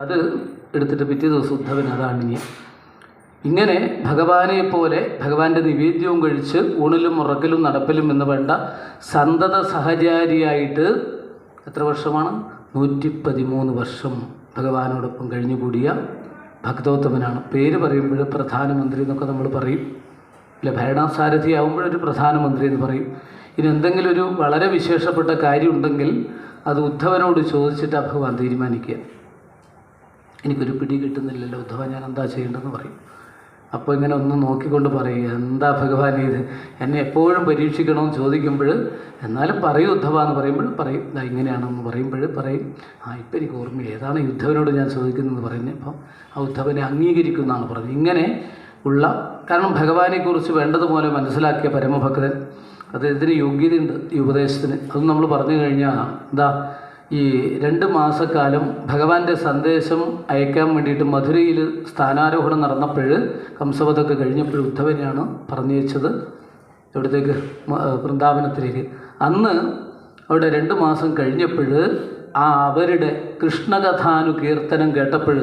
അത് എടുത്തിട്ട് പിറ്റേ ദിവസം ഉദ്ധവൻ അതാണിഞ്ഞ് ഇങ്ങനെ ഭഗവാനെ പോലെ ഭഗവാന്റെ നിവേദ്യവും കഴിച്ച് ഊണിലും ഉറക്കലും നടപ്പിലും എന്ന് വേണ്ട സന്തത സഹചാരിയായിട്ട് എത്ര വർഷമാണ്? 113 വർഷം ഭഗവാനോടൊപ്പം കഴിഞ്ഞുകൂടിയ ഭക്തോത്തമനാണ്. പേര് പറയുമ്പോൾ പ്രധാനമന്ത്രി എന്നൊക്കെ നമ്മൾ പറയും അല്ലെ, ഭരണസാരഥി ആകുമ്പോഴൊരു പ്രധാനമന്ത്രി എന്ന് പറയും. ഇനി എന്തെങ്കിലും ഒരു വളരെ വിശേഷപ്പെട്ട കാര്യമുണ്ടെങ്കിൽ അത് ഉദ്ധവനോട് ചോദിച്ചിട്ട് ഭഗവാൻ തീരുമാനിക്കുക. എനിക്കൊരു പിടി കിട്ടുന്നില്ലല്ലോ ഉദ്ധവ, ഞാൻ എന്താ ചെയ്യേണ്ടതെന്ന് പറയും. അപ്പോൾ ഇങ്ങനെ ഒന്ന് നോക്കിക്കൊണ്ട് പറയുക, എന്താ ഭഗവാൻ ഇത് എന്നെ എപ്പോഴും പരീക്ഷിക്കണമെന്ന് ചോദിക്കുമ്പോൾ എന്നാലും പറയും ഉദ്ധവ എന്ന് പറയുമ്പോൾ പറയും ഇങ്ങനെയാണെന്ന് പറയുമ്പോൾ പറയും ഇപ്പം എനിക്ക് ഓർമ്മ ഏതാണ് ഉദ്ധവനോട് ഞാൻ ചോദിക്കുന്നതെന്ന് പറയുന്നത്. അപ്പം ആ ഉദ്ധവനെ അംഗീകരിക്കുമെന്നാണ് പറഞ്ഞത്. ഇങ്ങനെ ഉള്ള കാരണം ഭഗവാനെക്കുറിച്ച് വേണ്ടതുപോലെ മനസ്സിലാക്കിയ പരമഭക്തൻ, അത് ഇതിന് യോഗ്യതയുണ്ട് ഈ ഉപദേശത്തിന്. അത് നമ്മൾ പറഞ്ഞു കഴിഞ്ഞാൽ എന്താ, ഈ 2 മാസക്കാലം ഭഗവാന്റെ സന്ദേശം അയക്കാൻ വേണ്ടിയിട്ട് മധുരയിൽ സ്ഥാനാരോഹണം നടന്നപ്പോൾ കംസവധമൊക്കെ കഴിഞ്ഞപ്പോൾ ഉദ്ധവനെയാണ് പറഞ്ഞയച്ചത് എവിടത്തേക്ക്? വൃന്ദാവനത്തിലേക്ക്. അന്ന് അവിടെ 2 മാസം കഴിഞ്ഞപ്പോൾ അവരുടെ കൃഷ്ണകഥാനുകീർത്തനം കേട്ടപ്പോൾ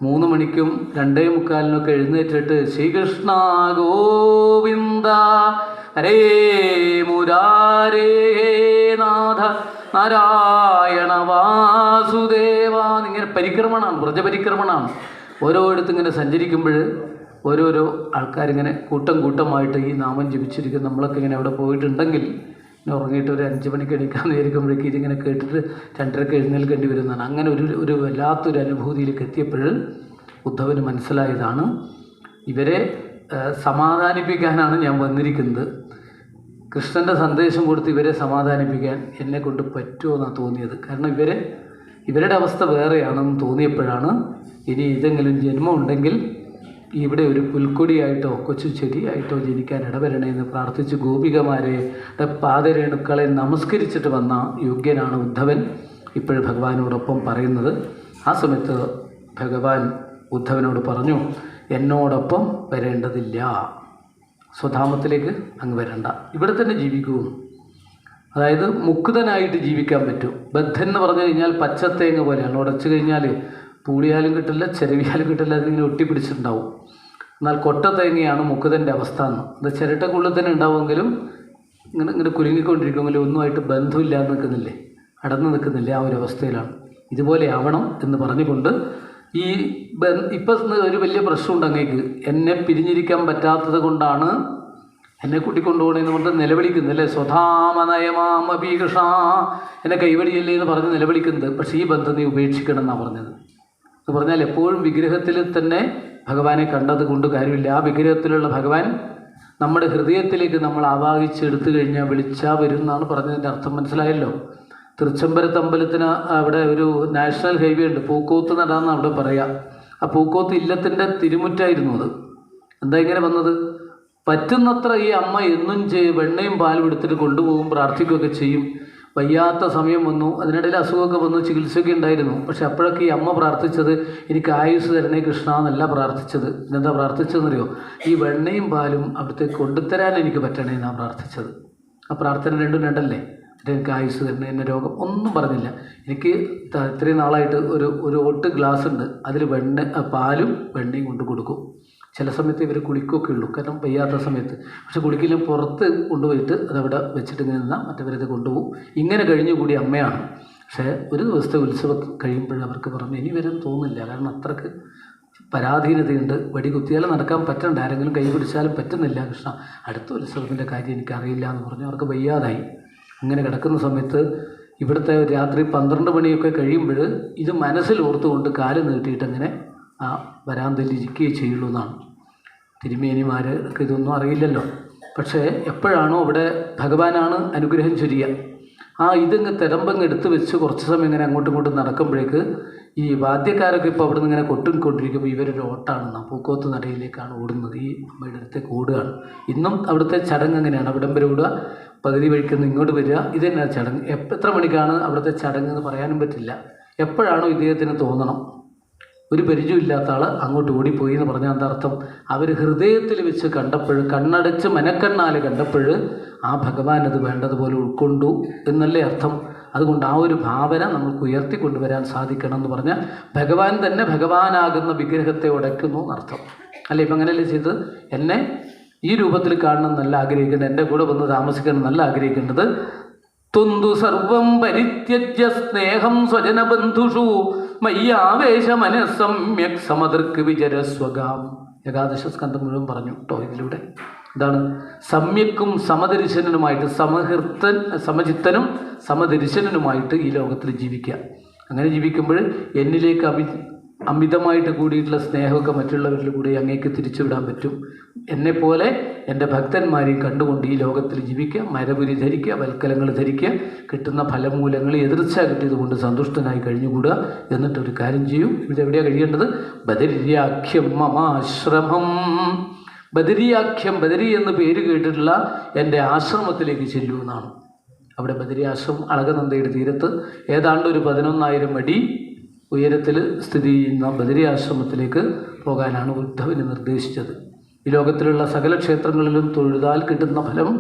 3 മണിക്കും 2:45 എഴുന്നേറ്റിട്ട് ശ്രീകൃഷ്ണ ഗോവിന്ദ ഹരേ മുരാരേ നാഥ നാരായണ വാസുദേവ ഇങ്ങനെ പരിക്രമണമാണ്, വ്രജപരിക്രമണമാണ്. ഓരോയിടത്തും ഇങ്ങനെ സഞ്ചരിക്കുമ്പോൾ ഓരോരോ ആൾക്കാരിങ്ങനെ കൂട്ടമായിട്ട് ഈ നാമം ജപിച്ചിരിക്കും. നമ്മളൊക്കെ ഇങ്ങനെ അവിടെ പോയിട്ടുണ്ടെങ്കിൽ ഇങ്ങനെ ഉറങ്ങിയിട്ട് ഒരു 5 മണിക്ക് എണീക്കാമെന്ന് വിചാരിക്കുമ്പോഴേക്കും ഇതിങ്ങനെ കേട്ടിട്ട് 2:30 എഴുന്നേൽക്കേണ്ടി വരുന്നതാണ്. അങ്ങനെ ഒരു വല്ലാത്തൊരു അനുഭൂതിയിലേക്ക് എത്തിയപ്പോൾ ഉദ്ധവന് മനസ്സിലായതാണ് ഇവരെ സമാധാനിപ്പിക്കാനാണ് ഞാൻ വന്നിരിക്കുന്നത്. കൃഷ്ണൻ്റെ സന്ദേശം കൊടുത്ത് ഇവരെ സമാധാനിപ്പിക്കാൻ എന്നെ കൊണ്ട് പറ്റുമോ എന്നാണ് തോന്നിയത്. കാരണം ഇവരുടെ അവസ്ഥ വേറെയാണെന്ന് തോന്നിയപ്പോഴാണ് ഇനി ഇതെങ്കിലും ജന്മമുണ്ടെങ്കിൽ ഇവിടെ ഒരു പുൽക്കൊടിയായിട്ടോ കൊച്ചു ചെടിയായിട്ടോ ജനിക്കാൻ ഇടവരണേ എന്ന് പ്രാർത്ഥിച്ച് ഗോപികമാരെ പാദരേണുക്കളെ നമസ്കരിച്ചിട്ട് വന്ന യോഗ്യനാണ് ഉദ്ധവൻ ഇപ്പോഴും ഭഗവാനോടൊപ്പം പറയുന്നത്. ആ സമയത്ത് ഭഗവാൻ ഉദ്ധവനോട് പറഞ്ഞു, എന്നോടൊപ്പം വരേണ്ടതില്ല, സ്വധാമത്തിലേക്ക് അങ്ങ് വരണ്ട, ഇവിടെ തന്നെ ജീവിക്കൂ. അതായത് മുക്തനായിട്ട് ജീവിക്കാൻ പറ്റും. ബദ്ധൻ എന്ന് പറഞ്ഞു കഴിഞ്ഞാൽ പച്ചത്തേങ്ങ പോലെയാണ്, ഉടച്ചു കഴിഞ്ഞാൽ പൂളിയാലും കിട്ടില്ല ചിരവിയാലും കിട്ടില്ല, അതിങ്ങനെ ഒട്ടിപ്പിടിച്ചിട്ടുണ്ടാവും. എന്നാൽ കൊട്ടത്തേങ്ങയാണ് മുക്തൻ്റെ അവസ്ഥ എന്ന്. അത് ചിരട്ടക്കുള്ളിൽ തന്നെ ഉണ്ടാവുമെങ്കിലും ഇങ്ങനെ കുലുങ്ങിക്കൊണ്ടിരിക്കുമെങ്കിലും ഒന്നുമായിട്ട് ബന്ധമില്ലാതെ നിൽക്കുന്നില്ലേ, അടന്നു നിൽക്കുന്നില്ല, ആ ഒരു അവസ്ഥയിലാണ്. ഇതുപോലെ ആവണം എന്ന് പറഞ്ഞുകൊണ്ട് ഇപ്പം ഒരു വലിയ പ്രശ്നമുണ്ട് അങ്ങേക്ക്, എന്നെ പിരിഞ്ഞിരിക്കാൻ പറ്റാത്തത് കൊണ്ടാണ് എന്നെ കൂട്ടിക്കൊണ്ടുപോകണമെന്ന് പറഞ്ഞ് നിലവിളിക്കുന്നത് അല്ലേ, സ്വധാമനയമാമപി കൃഷ്ണ, എന്നെ കൈവടിയല്ലേ എന്ന് പറഞ്ഞ് നിലവിളിക്കുന്നത്. പക്ഷേ ഈ ബന്ധം നീ ഉപേക്ഷിക്കണം എന്നാണ് പറഞ്ഞത്. എന്ന് പറഞ്ഞാൽ എപ്പോഴും വിഗ്രഹത്തിൽ തന്നെ ഭഗവാനെ കണ്ടത് കൊണ്ട് കാര്യമില്ല. ആ വിഗ്രഹത്തിലുള്ള ഭഗവാൻ നമ്മുടെ ഹൃദയത്തിലേക്ക് നമ്മൾ ആവാഹിച്ചെടുത്തു കഴിഞ്ഞാൽ വിളിച്ചാൽ വരും എന്നാണ് പറഞ്ഞതിൻ്റെ അർത്ഥം. മനസ്സിലായല്ലോ? തൃച്ചംബരത്ത് അമ്പലത്തിന് അവിടെ ഒരു നാഷണൽ ഹൈവേ ഉണ്ട്, പൂക്കോത്ത് നടാന്ന് അവിടെ പറയാം. ആ പൂക്കോത്ത് ഇല്ലത്തിൻ്റെ തിരുമുറ്റായിരുന്നു അത്. എന്താ ഇങ്ങനെ വന്നത്? പറ്റുന്നത്ര ഈ അമ്മ എന്നും വെണ്ണയും പാലും എടുത്തിട്ട് കൊണ്ടുപോകും, പ്രാർത്ഥിക്കുകയൊക്കെ ചെയ്യും. വയ്യാത്ത സമയം വന്നു, അതിനിടയിൽ അസുഖമൊക്കെ വന്നു, ചികിത്സയൊക്കെ ഉണ്ടായിരുന്നു. പക്ഷെ അപ്പോഴൊക്കെ ഈ അമ്മ പ്രാർത്ഥിച്ചത് എനിക്ക് ആയുസ് തരണേ കൃഷ്ണ എന്നല്ല പ്രാർത്ഥിച്ചത്. ഇതെന്താ പ്രാർത്ഥിച്ചതെന്നറിയോ? ഈ വെണ്ണയും പാലും അവിടുത്തേക്ക് കൊണ്ടുതരാൻ എനിക്ക് പറ്റണേ എന്നാണ് പ്രാർത്ഥിച്ചത്. ആ പ്രാർത്ഥന രണ്ടല്ലേ, എനിക്ക് ആയുസ് തരണേ, എന്നെ രോഗം ഒന്നും പറഞ്ഞില്ല. എനിക്ക് ഇത്രയും നാളായിട്ട് ഒരു ഓട്ട് ഗ്ലാസ് ഉണ്ട്, അതിൽ പാലും വെണ്ണയും കൊണ്ട് കൊടുക്കും. ചില സമയത്ത് ഇവർ കുളിക്കുകയൊക്കെ ഉള്ളൂ, കാരണം വയ്യാത്ത സമയത്ത്. പക്ഷെ കുളിക്കില്ല, പുറത്ത് കൊണ്ടുപോയിട്ട് അതവിടെ വെച്ചിട്ട് ഇങ്ങനെ നിന്നാൽ മറ്റവരത് കൊണ്ടുപോകും. ഇങ്ങനെ കഴിഞ്ഞുകൂടി അമ്മയാണ്. പക്ഷേ ഒരു ദിവസത്തെ ഉത്സവം കഴിയുമ്പോൾ അവർക്ക് പറഞ്ഞു ഇനി വരും തോന്നില്ല, കാരണം അത്രക്ക് പരാധീനതയുണ്ട്. വടി കുത്തിയാലും നടക്കാൻ പറ്റണ്ട, ആരെങ്കിലും കൈ പിടിച്ചാലും പറ്റുന്നില്ല കൃഷ്ണ, അടുത്ത ഉത്സവത്തിൻ്റെ കാര്യം എനിക്കറിയില്ല എന്ന് പറഞ്ഞു. അവർക്ക് വയ്യാതായി. അങ്ങനെ കിടക്കുന്ന സമയത്ത് ഇവിടുത്തെ രാത്രി 12 മണിയൊക്കെ കഴിയുമ്പോൾ ഇത് മനസ്സിൽ ഓർത്തുകൊണ്ട് കാല് നീട്ടിയിട്ട് അങ്ങനെ ആ വരാന്തയിൽ ഇരിക്കുകയേ ചെയ്യുള്ളൂ എന്നാണ്. തിരുമേനിമാർക്ക് ഇതൊന്നും അറിയില്ലല്ലോ. പക്ഷേ എപ്പോഴാണോ അവിടെ ഭഗവാനാണ് അനുഗ്രഹം ചൊരിയുക, ഇതിങ്ങ് തിരമ്പങ്ങ് എടുത്ത് വെച്ച് കുറച്ച് സമയം ഇങ്ങനെ അങ്ങോട്ടും ഇങ്ങോട്ടും നടക്കുമ്പോഴേക്ക് ഈ വാദ്യക്കാരൊക്കെ ഇപ്പോൾ അവിടെ നിന്ന് ഇങ്ങനെ കൊട്ടിക്കൊണ്ടിരിക്കുമ്പോൾ ഇവരൊരു ഓട്ടാണ്, പൂക്കോത്ത് നടയിലേക്കാണ് ഓടുന്നത്. ഈ അമ്മയുടെ അടുത്തേക്ക് ഓടുകയാണ്. ഇന്നും അവിടുത്തെ ചടങ്ങ് അങ്ങനെയാണ്, അവിടം വരെ ഓടുക, പകുതി വഴിക്കുന്ന ഇങ്ങോട്ട് വരിക, ഇതന്നെ ചടങ്ങ്. എത്ര മണിക്കാണ് അവിടുത്തെ ചടങ്ങ് എന്ന് പറയാനും പറ്റില്ല. എപ്പോഴാണോ ഇദ്ദേഹത്തിന് തോന്നണം, ഒരു പരിചയമില്ലാത്ത ആൾ അങ്ങോട്ട് ഓടിപ്പോയി എന്ന് പറഞ്ഞാൽ എന്താ അർത്ഥം? അവർ ഹൃദയത്തിൽ വെച്ച് കണ്ടപ്പോൾ, കണ്ണടച്ച് മനക്കണ്ണാൽ കണ്ടപ്പോൾ ആ ഭഗവാൻ അത് വേണ്ടതുപോലെ ഉൾക്കൊണ്ടു എന്നല്ലേ അർത്ഥം. അതുകൊണ്ട് ആ ഒരു ഭാവന നമുക്ക് ഉയർത്തിക്കൊണ്ടുവരാൻ സാധിക്കണം എന്ന് പറഞ്ഞാൽ ഭഗവാൻ തന്നെ ഭഗവാനാകുന്ന വിഗ്രഹത്തെ ഉടയ്ക്കുന്നു എന്നർത്ഥം അല്ലേ. ഇപ്പം അങ്ങനെയല്ലേ ചെയ്തത്? എന്നെ ഈ രൂപത്തിൽ കാണണം എന്നല്ല ആഗ്രഹിക്കേണ്ടത്, എൻ്റെ കൂടെ വന്ന് താമസിക്കണം എന്നല്ല ആഗ്രഹിക്കേണ്ടത്. തുന്തു സർവം പരിത്യജ്യ സ്നേഹം സ്വജനബന്ധുഷു മയ്യാവേശ മനസ്സമ്യക് സമദൃക് വിചരസ്വഗാം. ഏകാദശ സ്കന്ധം മുഴുവൻ പറഞ്ഞു കേട്ടോ ഇതിലൂടെ. ഇതാണ് സമ്യക്കും സമദർശനനുമായിട്ട്, സമചിത്തനും സമദർശനനുമായിട്ട് ഈ ലോകത്തിൽ ജീവിക്കുക. അങ്ങനെ ജീവിക്കുമ്പോൾ എന്നിലേക്ക് അമിതമായിട്ട് കൂടിയിട്ടുള്ള സ്നേഹമൊക്കെ മറ്റുള്ളവരിൽ കൂടി അങ്ങേക്ക് തിരിച്ചുവിടാൻ പറ്റും. എന്നെപ്പോലെ എൻ്റെ ഭക്തന്മാരെയും കണ്ടുകൊണ്ട് ഈ ലോകത്തിൽ ജീവിക്കുക, മരപുരി ധരിക്കുക, വൽക്കലങ്ങൾ ധരിക്കുക, കിട്ടുന്ന ഫലമൂലങ്ങൾ എതിർച്ച കിട്ടിയതുകൊണ്ട് സന്തുഷ്ടനായി കഴിഞ്ഞുകൂടുക. എന്നിട്ടൊരു കാര്യം ചെയ്യും. ഇതെവിടെയാണ് കഴിയേണ്ടത്? ബദര്യാഖ്യം മമാശ്രമം. ബദരിയാഖ്യം, ബദരി എന്ന് പേര് കേട്ടിട്ടുള്ള എൻ്റെ ആശ്രമത്തിലേക്ക് ചെല്ലൂ എന്നാണ്. അവിടെ ബദരി ആശ്രമം അളകനന്ദയുടെ തീരത്ത് ഏതാണ്ട് ഒരു 11,000 അടി ഉയരത്തിൽ സ്ഥിതി ചെയ്യുന്ന ബദരി ആശ്രമത്തിലേക്ക് പോകാനാണ് ഉദ്ധവന് നിർദ്ദേശിച്ചത്. ഈ ലോകത്തിലുള്ള സകല ക്ഷേത്രങ്ങളിലും തൊഴുതാൽ കിട്ടുന്ന ഫലം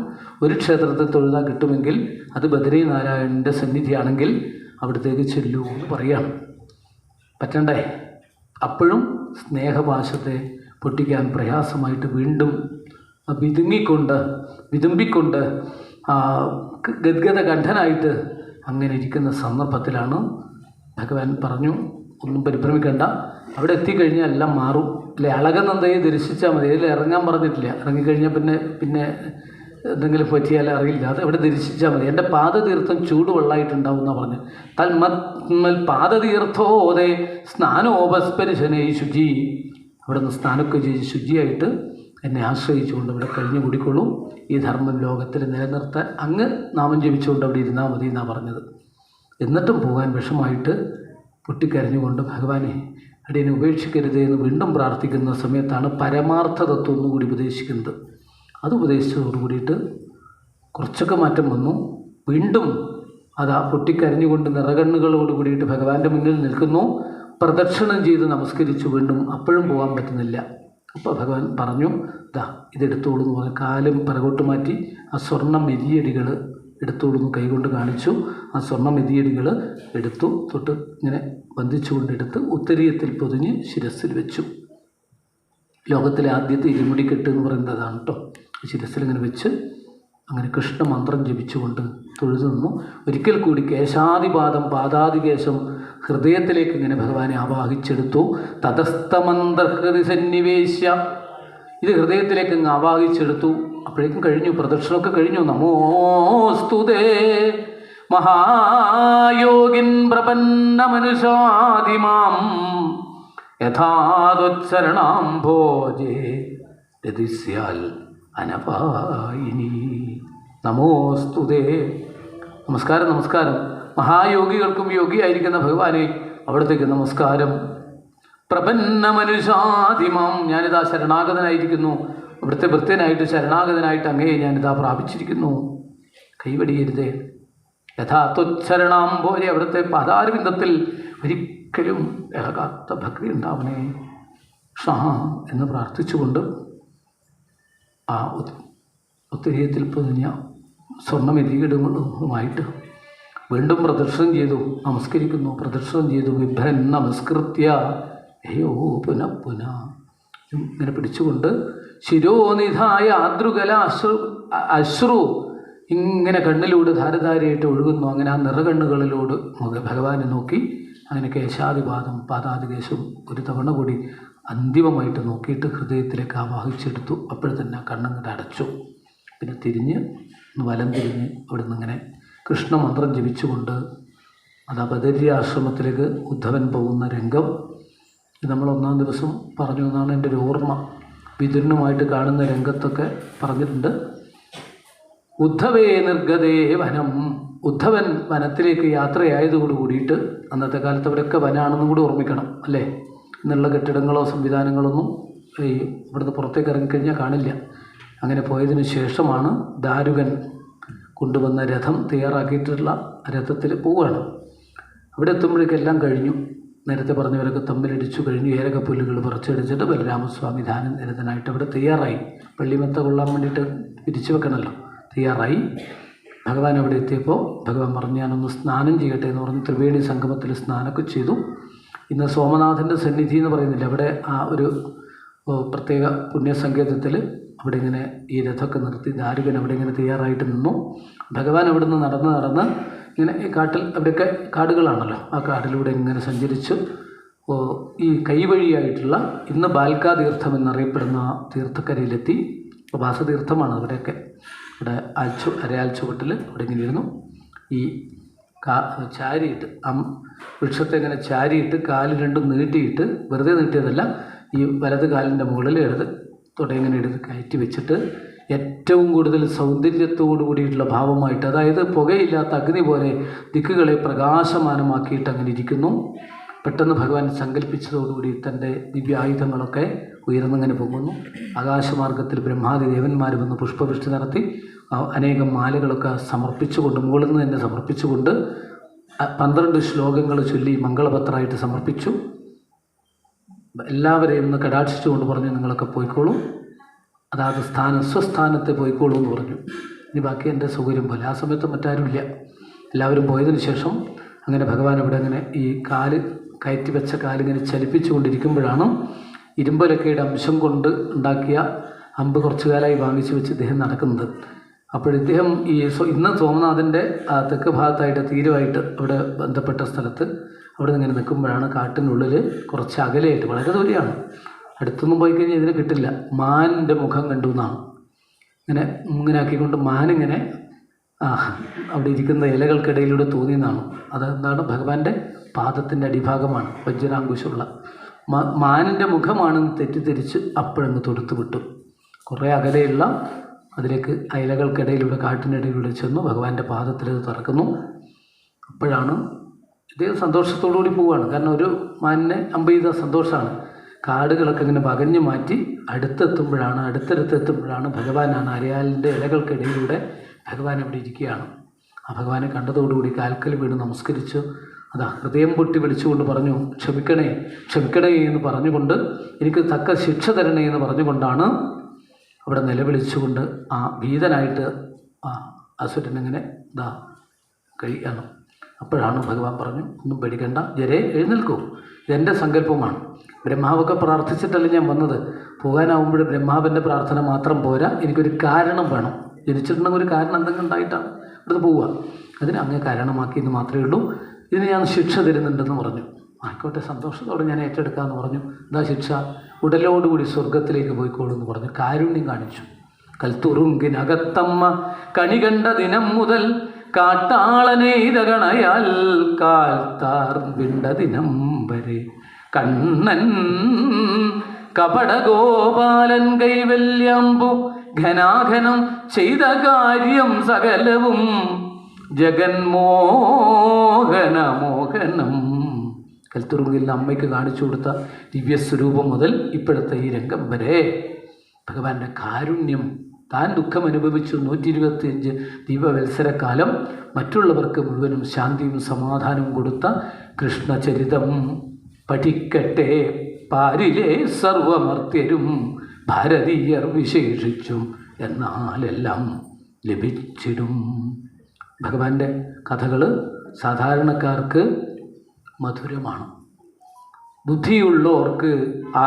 ഒരു ക്ഷേത്രത്തിൽ തൊഴുതാൽ കിട്ടുമെങ്കിൽ അത് ബദരി നാരായണൻ്റെ സന്നിധിയാണെങ്കിൽ അവിടത്തേക്ക് ചെല്ലൂ എന്ന് പറയുകയാണ്. പറ്റണ്ടേ? അപ്പോഴും സ്നേഹപാശത്തെ പൊട്ടിക്കാൻ പ്രയാസമായിട്ട് വീണ്ടും വിതുമ്പിക്കൊണ്ട് ഗദ്ഗത കണ്ഠനായിട്ട് അങ്ങനെ ഇരിക്കുന്ന സന്ദർഭത്തിലാണ് ഭഗവാൻ പറഞ്ഞു, ഒന്നും പരിഭ്രമിക്കേണ്ട, അവിടെ എത്തിക്കഴിഞ്ഞാൽ എല്ലാം മാറും അല്ലേ. അളകനന്ദയെ ദർശിച്ചാൽ മതി. അതിൽ ഇറങ്ങാൻ പറഞ്ഞിട്ടില്ല. ഇറങ്ങിക്കഴിഞ്ഞാൽ പിന്നെ എന്തെങ്കിലും പറ്റിയാൽ അറിയില്ല. അത് അവിടെ ദർശിച്ചാൽ മതി. എൻ്റെ പാദതീർത്ഥം ചൂടുവെള്ളമായിട്ടുണ്ടാവും എന്നാണ് പറഞ്ഞു. തന്മൽ പാദതീർത്ഥോദേ സ്നാനോപസ്പരിശനേ ശുചി. അവിടെ നിന്ന് സ്നാനമൊക്കെ ചെയ്ത് ശുചിയായിട്ട് എന്നെ ആശ്രയിച്ചുകൊണ്ട് ഇവിടെ കഴിഞ്ഞു കൂടിക്കൊള്ളൂ. ഈ ധർമ്മം ലോകത്തിൽ നിലനിർത്താൻ അങ്ങ് നാമം ജപിച്ചുകൊണ്ട് അവിടെ ഇരുന്നാൽ മതി എന്നാണ് പറഞ്ഞത്. എന്നിട്ടും പോകാൻ വിഷമായിട്ട് പൊട്ടിക്കരഞ്ഞുകൊണ്ട് ഭഗവാനെ അടിയനെ ഉപേക്ഷിക്കരുതേ എന്ന് വീണ്ടും പ്രാർത്ഥിക്കുന്ന സമയത്താണ് പരമാർത്ഥ തത്വം ഒന്നുകൂടി ഉപദേശിക്കുന്നത്. അത് ഉപദേശിച്ചതോടു കൂടിയിട്ട് കുറച്ചൊക്കെ മാറ്റം വന്നു. വീണ്ടും അതാ പൊട്ടിക്കരഞ്ഞുകൊണ്ട് നിറകണ്ണുകളോട് കൂടിയിട്ട് ഭഗവാന്റെ മുന്നിൽ നിൽക്കുന്നു. പ്രദക്ഷിണം ചെയ്ത് നമസ്കരിച്ചു വീണ്ടും. അപ്പോഴും പോകാൻ പറ്റുന്നില്ല. അപ്പോൾ ഭഗവാൻ പറഞ്ഞു, ഇതാ ഇതെടുത്തോളൂ എന്ന് പറഞ്ഞ് കാലും പിറകോട്ട് മാറ്റി ആ സ്വർണ്ണ മെതിയടികൾ എടുത്തോളൂന്ന് കൈകൊണ്ട് കാണിച്ചു. ആ സ്വർണ്ണ മെതിയടികൾ എടുത്തു, തൊട്ട് ഇങ്ങനെ ബന്ധിച്ചുകൊണ്ടെടുത്ത് ഉത്തരീയത്തിൽ പൊതിഞ്ഞ് ശിരസ്സിൽ വെച്ചു. ലോകത്തിലെ ആദ്യത്തെ ഇരുമുടിക്കെട്ട് എന്ന് പറയുന്നത് അതാണ് കേട്ടോ. ശിരസ്സിൽ ഇങ്ങനെ വെച്ച് അങ്ങനെ കൃഷ്ണമന്ത്രം ജപിച്ചുകൊണ്ട് തൊഴുതു നിന്നു. ഒരിക്കൽ കൂടി കേശാദിപാദം പാദാദികേശം ഹൃദയത്തിലേക്ക് ഇങ്ങനെ ഭഗവാനെ ആവാഹിച്ചെടുത്തു. തതസ്തമന്ത്രഹൃതി സന്നിവേശ്യ, ഇത് ഹൃദയത്തിലേക്ക് അങ്ങ് ആവാഹിച്ചെടുത്തു. അപ്പോഴേക്കും കഴിഞ്ഞു, പ്രദക്ഷിണമൊക്കെ കഴിഞ്ഞു. നമോസ്തുതേ മഹായോഗിൻ പ്രപന്ന മനുഷ്യാദിമാം യഥാതൊച്ചരണാംഭോജേ രതിസ്യാൽ അനപായിനി. നമോസ്തുതേ, നമസ്കാരം നമസ്കാരം. മഹായോഗികൾക്കും യോഗിയായിരിക്കുന്ന ഭഗവാനെ അവിടത്തേക്ക് നമസ്കാരം. പ്രപന്ന മനുഷ്യാദിമാം, ഞാനിതാ ശരണാഗതനായിരിക്കുന്നു. അവിടുത്തെ ഭൃത്യനായിട്ട് ശരണാഗതനായിട്ട് അങ്ങയെ ഞാനിതാ പ്രാപിച്ചിരിക്കുന്നു. കൈവടിയരുതേ. യഥാത്വച്ചരണാംഭോജെ, അവിടുത്തെ പാതാരവിന്ദത്തിൽ ഒരിക്കലും ഇളകാത്ത ഭക്തി ഉണ്ടാവണേ ഷാ എന്ന് പ്രാർത്ഥിച്ചുകൊണ്ട് ആ ഉത്തരീയത്തിൽ പൊതിഞ്ഞ സ്വർണ്ണമെതികളുമായിട്ട് വീണ്ടും പ്രദക്ഷിണം ചെയ്തു, നമസ്കരിക്കുന്നു. പ്രദക്ഷിണം ചെയ്തു. വിഭ്രൻ നമസ്കൃത്യ അയ്യോ പുനഃ ഇങ്ങനെ പിടിച്ചുകൊണ്ട് ശിരോനിധായ ആദ്രുകല അശ്രു ഇങ്ങനെ കണ്ണിലൂടെ ധാരധാരയായിട്ട് ഒഴുകുന്നു. അങ്ങനെ ആ നിറകണ്ണുകളിലൂടെ ഭഗവാനെ നോക്കി അങ്ങനെ കേശാദിപാദം പാദാദികേശം ഒരു തവണ കൂടി അന്തിമമായിട്ട് നോക്കിയിട്ട് ഹൃദയത്തിലേക്ക് ആവാഹിച്ചെടുത്തു. അപ്പോഴത്തന്നെ കണ്ണങ്ങോട്ട് അടച്ചു. പിന്നെ തിരിഞ്ഞ് വലം തിരിഞ്ഞ് അവിടെ നിന്ന് ഇങ്ങനെ കൃഷ്ണമന്ത്രം ജപിച്ചുകൊണ്ട് അതാ ബദരി ആശ്രമത്തിലേക്ക് ഉദ്ധവൻ പോകുന്ന രംഗം നമ്മൾ ഒന്നാം ദിവസം പറഞ്ഞു എന്നാണ് എൻ്റെ ഒരു ഓർമ്മ. വിതുരനുമായിട്ട് കാണുന്ന രംഗത്തൊക്കെ പറഞ്ഞിട്ടുണ്ട്. ഉദ്ധവേ നിർഗതേ വനം, ഉദ്ധവൻ വനത്തിലേക്ക് യാത്രയായതോടു കൂടിയിട്ട്, അന്നത്തെ കാലത്ത് അവരൊക്കെ വനാണെന്നും കൂടി ഓർമ്മിക്കണം അല്ലേ. ഇന്നുള്ള കെട്ടിടങ്ങളോ സംവിധാനങ്ങളൊന്നും ഈ ഇവിടുന്ന് പുറത്തേക്ക് ഇറങ്ങിക്കഴിഞ്ഞാൽ കാണില്ല. അങ്ങനെ പോയതിന് ശേഷമാണ് ദാരുകൻ കൊണ്ടുവന്ന രഥം തയ്യാറാക്കിയിട്ടുള്ള രഥത്തിൽ പോവുകയാണ്. അവിടെ എത്തുമ്പോഴേക്കെല്ലാം കഴിഞ്ഞു. നേരത്തെ പറഞ്ഞവരൊക്കെ തമ്മിലടിച്ചു കഴിഞ്ഞു. ഏരകപ്പുല്ലുകൾ പറിച്ചടിച്ചിട്ട് ബലരാമസ്വാമി ധ്യാനം നിരതനായിട്ട് അവിടെ തയ്യാറായി. പള്ളിമെത്ത കൊള്ളാൻ വേണ്ടിയിട്ട് പിരിച്ചു വെക്കണമല്ലോ, തയ്യാറായി. ഭഗവാൻ അവിടെ എത്തിയപ്പോൾ ഭഗവാൻ പറഞ്ഞു ഞാനൊന്ന് സ്നാനം ചെയ്യട്ടെ എന്ന് പറഞ്ഞ് ത്രിവേണി സംഗമത്തിൽ സ്നാനമൊക്കെ ചെയ്തു. ഇന്ന് സോമനാഥൻ്റെ സന്നിധി എന്ന് പറയുന്നില്ല, അവിടെ ആ ഒരു പ്രത്യേക പുണ്യസങ്കേതത്തിൽ അവിടെ ഇങ്ങനെ ഈ രഥമൊക്കെ നിർത്തി ദാരുകൻ അവിടെ ഇങ്ങനെ തയ്യാറായിട്ട് നിന്നു. ഭഗവാൻ അവിടെ നിന്ന് നടന്ന് ഇങ്ങനെ ഈ കാട്ടിൽ, അവിടെയൊക്കെ കാടുകളാണല്ലോ, ആ കാട്ടിലൂടെ ഇങ്ങനെ സഞ്ചരിച്ചു ഈ കൈവഴിയായിട്ടുള്ള ഇന്ന് ബാൽക്കാ തീർത്ഥം എന്നറിയപ്പെടുന്ന തീർത്ഥക്കരയിലെത്തി. വാസതീർത്ഥമാണ് അവിടെയൊക്കെ. ഇവിടെ അരയാൽ ചുവട്ടിൽ അവിടെ ഇങ്ങനെ ഇരുന്നു. ഈ ചാരിയിട്ട് വൃക്ഷത്തെ ഇങ്ങനെ ചാരിയിട്ട് കാല് രണ്ടും നീട്ടിയിട്ട്, വെറുതെ നീട്ടിയതല്ല, ഈ വലത് കാലിൻ്റെ മുകളിൽ ഇടത് തുടങ്ങിങ്ങനെ എടുത്ത് കയറ്റി വെച്ചിട്ട് ഏറ്റവും കൂടുതൽ സൗന്ദര്യത്തോടു കൂടിയിട്ടുള്ള ഭാവമായിട്ട്, അതായത് പുകയില്ലാത്ത അഗ്നി പോലെ ദിക്കുകളെ പ്രകാശമാനമാക്കിയിട്ട് അങ്ങനെ ഇരിക്കുന്നു. പെട്ടെന്ന് ഭഗവാൻ സങ്കല്പിച്ചതോടുകൂടി തൻ്റെ ദിവ്യായുധങ്ങളൊക്കെ ഉയർന്നിങ്ങനെ പോകുന്നു. ആകാശമാർഗത്തിൽ ബ്രഹ്മാദി ദേവന്മാർ വന്ന് പുഷ്പവൃഷ്ടി നടത്തി അനേകം മാലകളൊക്കെ സമർപ്പിച്ചുകൊണ്ട്, മുകളിൽ നിന്ന് തന്നെ സമർപ്പിച്ചുകൊണ്ട് 12 ശ്ലോകങ്ങൾ ചൊല്ലി മംഗളപത്രമായിട്ട് സമർപ്പിച്ചു. എല്ലാവരെയും ഒന്ന് കടാക്ഷിച്ചുകൊണ്ട് പറഞ്ഞു, നിങ്ങളൊക്കെ പോയിക്കോളൂ, അതാത് സ്വസ്ഥാനത്തെ പോയിക്കോളൂ എന്ന് പറഞ്ഞു. ഇനി ബാക്കി എൻ്റെ സൗകര്യം പോലെ. ആ സമയത്ത് മറ്റാരുമില്ല, എല്ലാവരും പോയതിന് ശേഷം അങ്ങനെ ഭഗവാൻ ഇവിടെ അങ്ങനെ ഈ കാല് കയറ്റി വെച്ച കാലിങ്ങനെ ചലിപ്പിച്ചു കൊണ്ടിരിക്കുമ്പോഴാണ് ഇരുമ്പലക്കയുടെ അംശം കൊണ്ട് ഉണ്ടാക്കിയ അമ്പ് കുറച്ചു കാലമായി വാങ്ങിച്ചു വെച്ച് ഇദ്ദേഹം നടക്കുന്നത്. അപ്പോഴിദ്ദേഹം ഇന്ന് സോമനാഥൻ്റെ തെക്ക് ഭാഗത്തായിട്ട് തീരുമായിട്ട് അവിടെ ബന്ധപ്പെട്ട സ്ഥലത്ത് അവിടെ നിന്ന് ഇങ്ങനെ നിൽക്കുമ്പോഴാണ് കാട്ടിനുള്ളിൽ കുറച്ച് അകലെയായിട്ട്, വളരെ ദൂരെയാണ്, അടുത്തൊന്നും പോയി കഴിഞ്ഞാൽ ഇതിന് കിട്ടില്ല, മാനിൻ്റെ മുഖം കണ്ടു എന്നാണ്. ഇങ്ങനെ ആക്കിക്കൊണ്ട് മാനിങ്ങനെ അവിടെ ഇരിക്കുന്ന ഇലകൾക്കിടയിലൂടെ തോന്നിയെന്നാണ്. അതെന്താണ്? ഭഗവാന്റെ പാദത്തിൻ്റെ അടിഭാഗമാണ് വജ്രാങ്കുശമുള്ള മാനിൻ്റെ മുഖമാണെന്ന് തെറ്റിദ്ധരിച്ച് അപ്പോഴങ്ങ് തൊടുത്തു വിട്ടു. കുറേ അകലെയുള്ള അതിലേക്ക് ഇലകൾക്കിടയിലൂടെ കാട്ടിനിടയിലൂടെ ചെന്നു ഭഗവാന്റെ പാദത്തിൽ ഇത് തുറക്കുന്നു. അപ്പോഴാണ് ഇദ്ദേഹം സന്തോഷത്തോടുകൂടി പോവുകയാണ്. കാരണം ഒരു മാനിനെ അമ്പ് ചെയ്ത സന്തോഷമാണ്. കാടുകളൊക്കെ ഇങ്ങനെ പകഞ്ഞു മാറ്റി അടുത്തടുത്തെത്തുമ്പോഴാണ് ഭഗവാനാണ് അരയാലിൻ്റെ ഇലകൾക്കിടയിലൂടെ ഭഗവാൻ അവിടെ ഇരിക്കുകയാണ്. ആ ഭഗവാനെ കണ്ടതോടുകൂടി കാൽക്കൽ വീണ് നമസ്കരിച്ചു. ഹൃദയം പൊട്ടി വിളിച്ചുകൊണ്ട് പറഞ്ഞു, ക്ഷമിക്കണേ ക്ഷമിക്കണേ എന്ന് പറഞ്ഞുകൊണ്ട്, എനിക്ക് തക്ക ശിക്ഷ തരണേ എന്ന് പറഞ്ഞുകൊണ്ടാണ് അവിടെ നിലവിളിച്ചുകൊണ്ട് ആ ഭീതനായിട്ട് അസുരനിങ്ങനെ കഴിയാണ്. അപ്പോഴാണ് ഭഗവാൻ പറഞ്ഞു, ഒന്നും പേടിക്കണ്ട, ജരേ എഴുന്നേൽക്കൂ, ഇതെൻ്റെ സങ്കല്പമാണ്. ബ്രഹ്മാവൊക്കെ പ്രാർത്ഥിച്ചിട്ടല്ല ഞാൻ വന്നത്. പോകാനാവുമ്പോൾ ബ്രഹ്മാവിൻ്റെ പ്രാർത്ഥന മാത്രം പോരാ, എനിക്കൊരു കാരണം വേണം. ജനിച്ചിട്ടുണ്ടെങ്കിൽ ഒരു കാരണം എന്തെങ്കിലും ഉണ്ടായിട്ടാണ് ഇവിടുന്ന് പോവുക. അതിന് അങ്ങ് കാരണമാക്കിയെന്ന് മാത്രമേ ഉള്ളൂ. ഇതിന് ഞാൻ ശിക്ഷ തരുന്നുണ്ടെന്ന് പറഞ്ഞു. ആയിക്കോട്ടെ, സന്തോഷത്തോടെ ഞാൻ ഏറ്റെടുക്കാമെന്ന് പറഞ്ഞു. എന്താ ശിക്ഷ? ഉടലോടുകൂടി സ്വർഗത്തിലേക്ക് പോയിക്കോളൂ എന്ന് പറഞ്ഞു. കാരുണ്യം കാണിച്ചു. കൽത്തുറുങ്കിനകത്തമ്മ കണി കണ്ട ദിനം മുതൽ കാട്ടാളനെയ്തകണയാൽ കാൽത്താർ വിണ്ട ദിനം വരെ കണ്ണൻ കപടഗോപാലൻ കൈവല്യാമ്പു ഘനാഘനം ചെയ്ത കാര്യം സകലവും ജഗന്മോഹനം. കൽത്തുറുങ്കിൽ അമ്മയ്ക്ക് കാണിച്ചു കൊടുത്ത ദിവ്യസ്വരൂപം മുതൽ ഇപ്പോഴത്തെ ഈ രംഗം വരെ ഭഗവാന്റെ കാരുണ്യം. താൻ ദുഃഖം അനുഭവിച്ചു 125 ദീപവത്സരക്കാലം മറ്റുള്ളവർക്ക് മുഴുവനും ശാന്തിയും സമാധാനവും കൊടുത്ത കൃഷ്ണചരിതം പഠിക്കട്ടെ പാരിലെ സർവമർത്യരും ഭാരതീയർ വിശേഷിച്ചും, എന്നാലെല്ലാം ലഭിച്ചിടും. ഭഗവാന്റെ കഥകൾ സാധാരണക്കാർക്ക് മധുരമാണ്, ബുദ്ധിയുള്ളവർക്ക്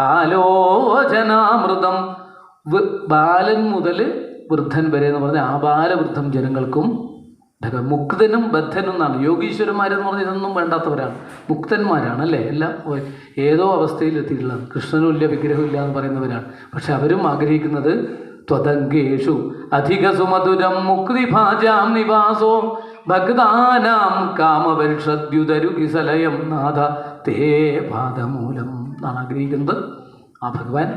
ആലോചനാമൃതം. ബാലൻ മുതൽ വൃദ്ധൻ വരെ എന്ന് പറഞ്ഞാൽ ആബാലവൃദ്ധം ജനങ്ങൾക്കും മുക്തനും ബദ്ധനും എന്നാണ്. യോഗീശ്വരന്മാരെന്ന് പറഞ്ഞാൽ ഇതൊന്നും വേണ്ടാത്തവരാണ്, മുക്തന്മാരാണ് അല്ലേ. എല്ലാം ഏതോ അവസ്ഥയിലെത്തിയിട്ടുള്ളത്. കൃഷ്ണനുമില്ല വിഗ്രഹമില്ല എന്ന് പറയുന്നവരാണ്. പക്ഷെ അവരും ആഗ്രഹിക്കുന്നത് ത്വതങ്കേഷു അധിക സുമധുരം മുക്തിഭാജാം നിവാസോ ഭക്താനാം കാമവൽഷദ്യുതരുകിസലയം നാഥ തേ പാദമൂലം എന്നാണ് ആഗ്രഹിക്കുന്നത്. ആ ഭഗവാൻ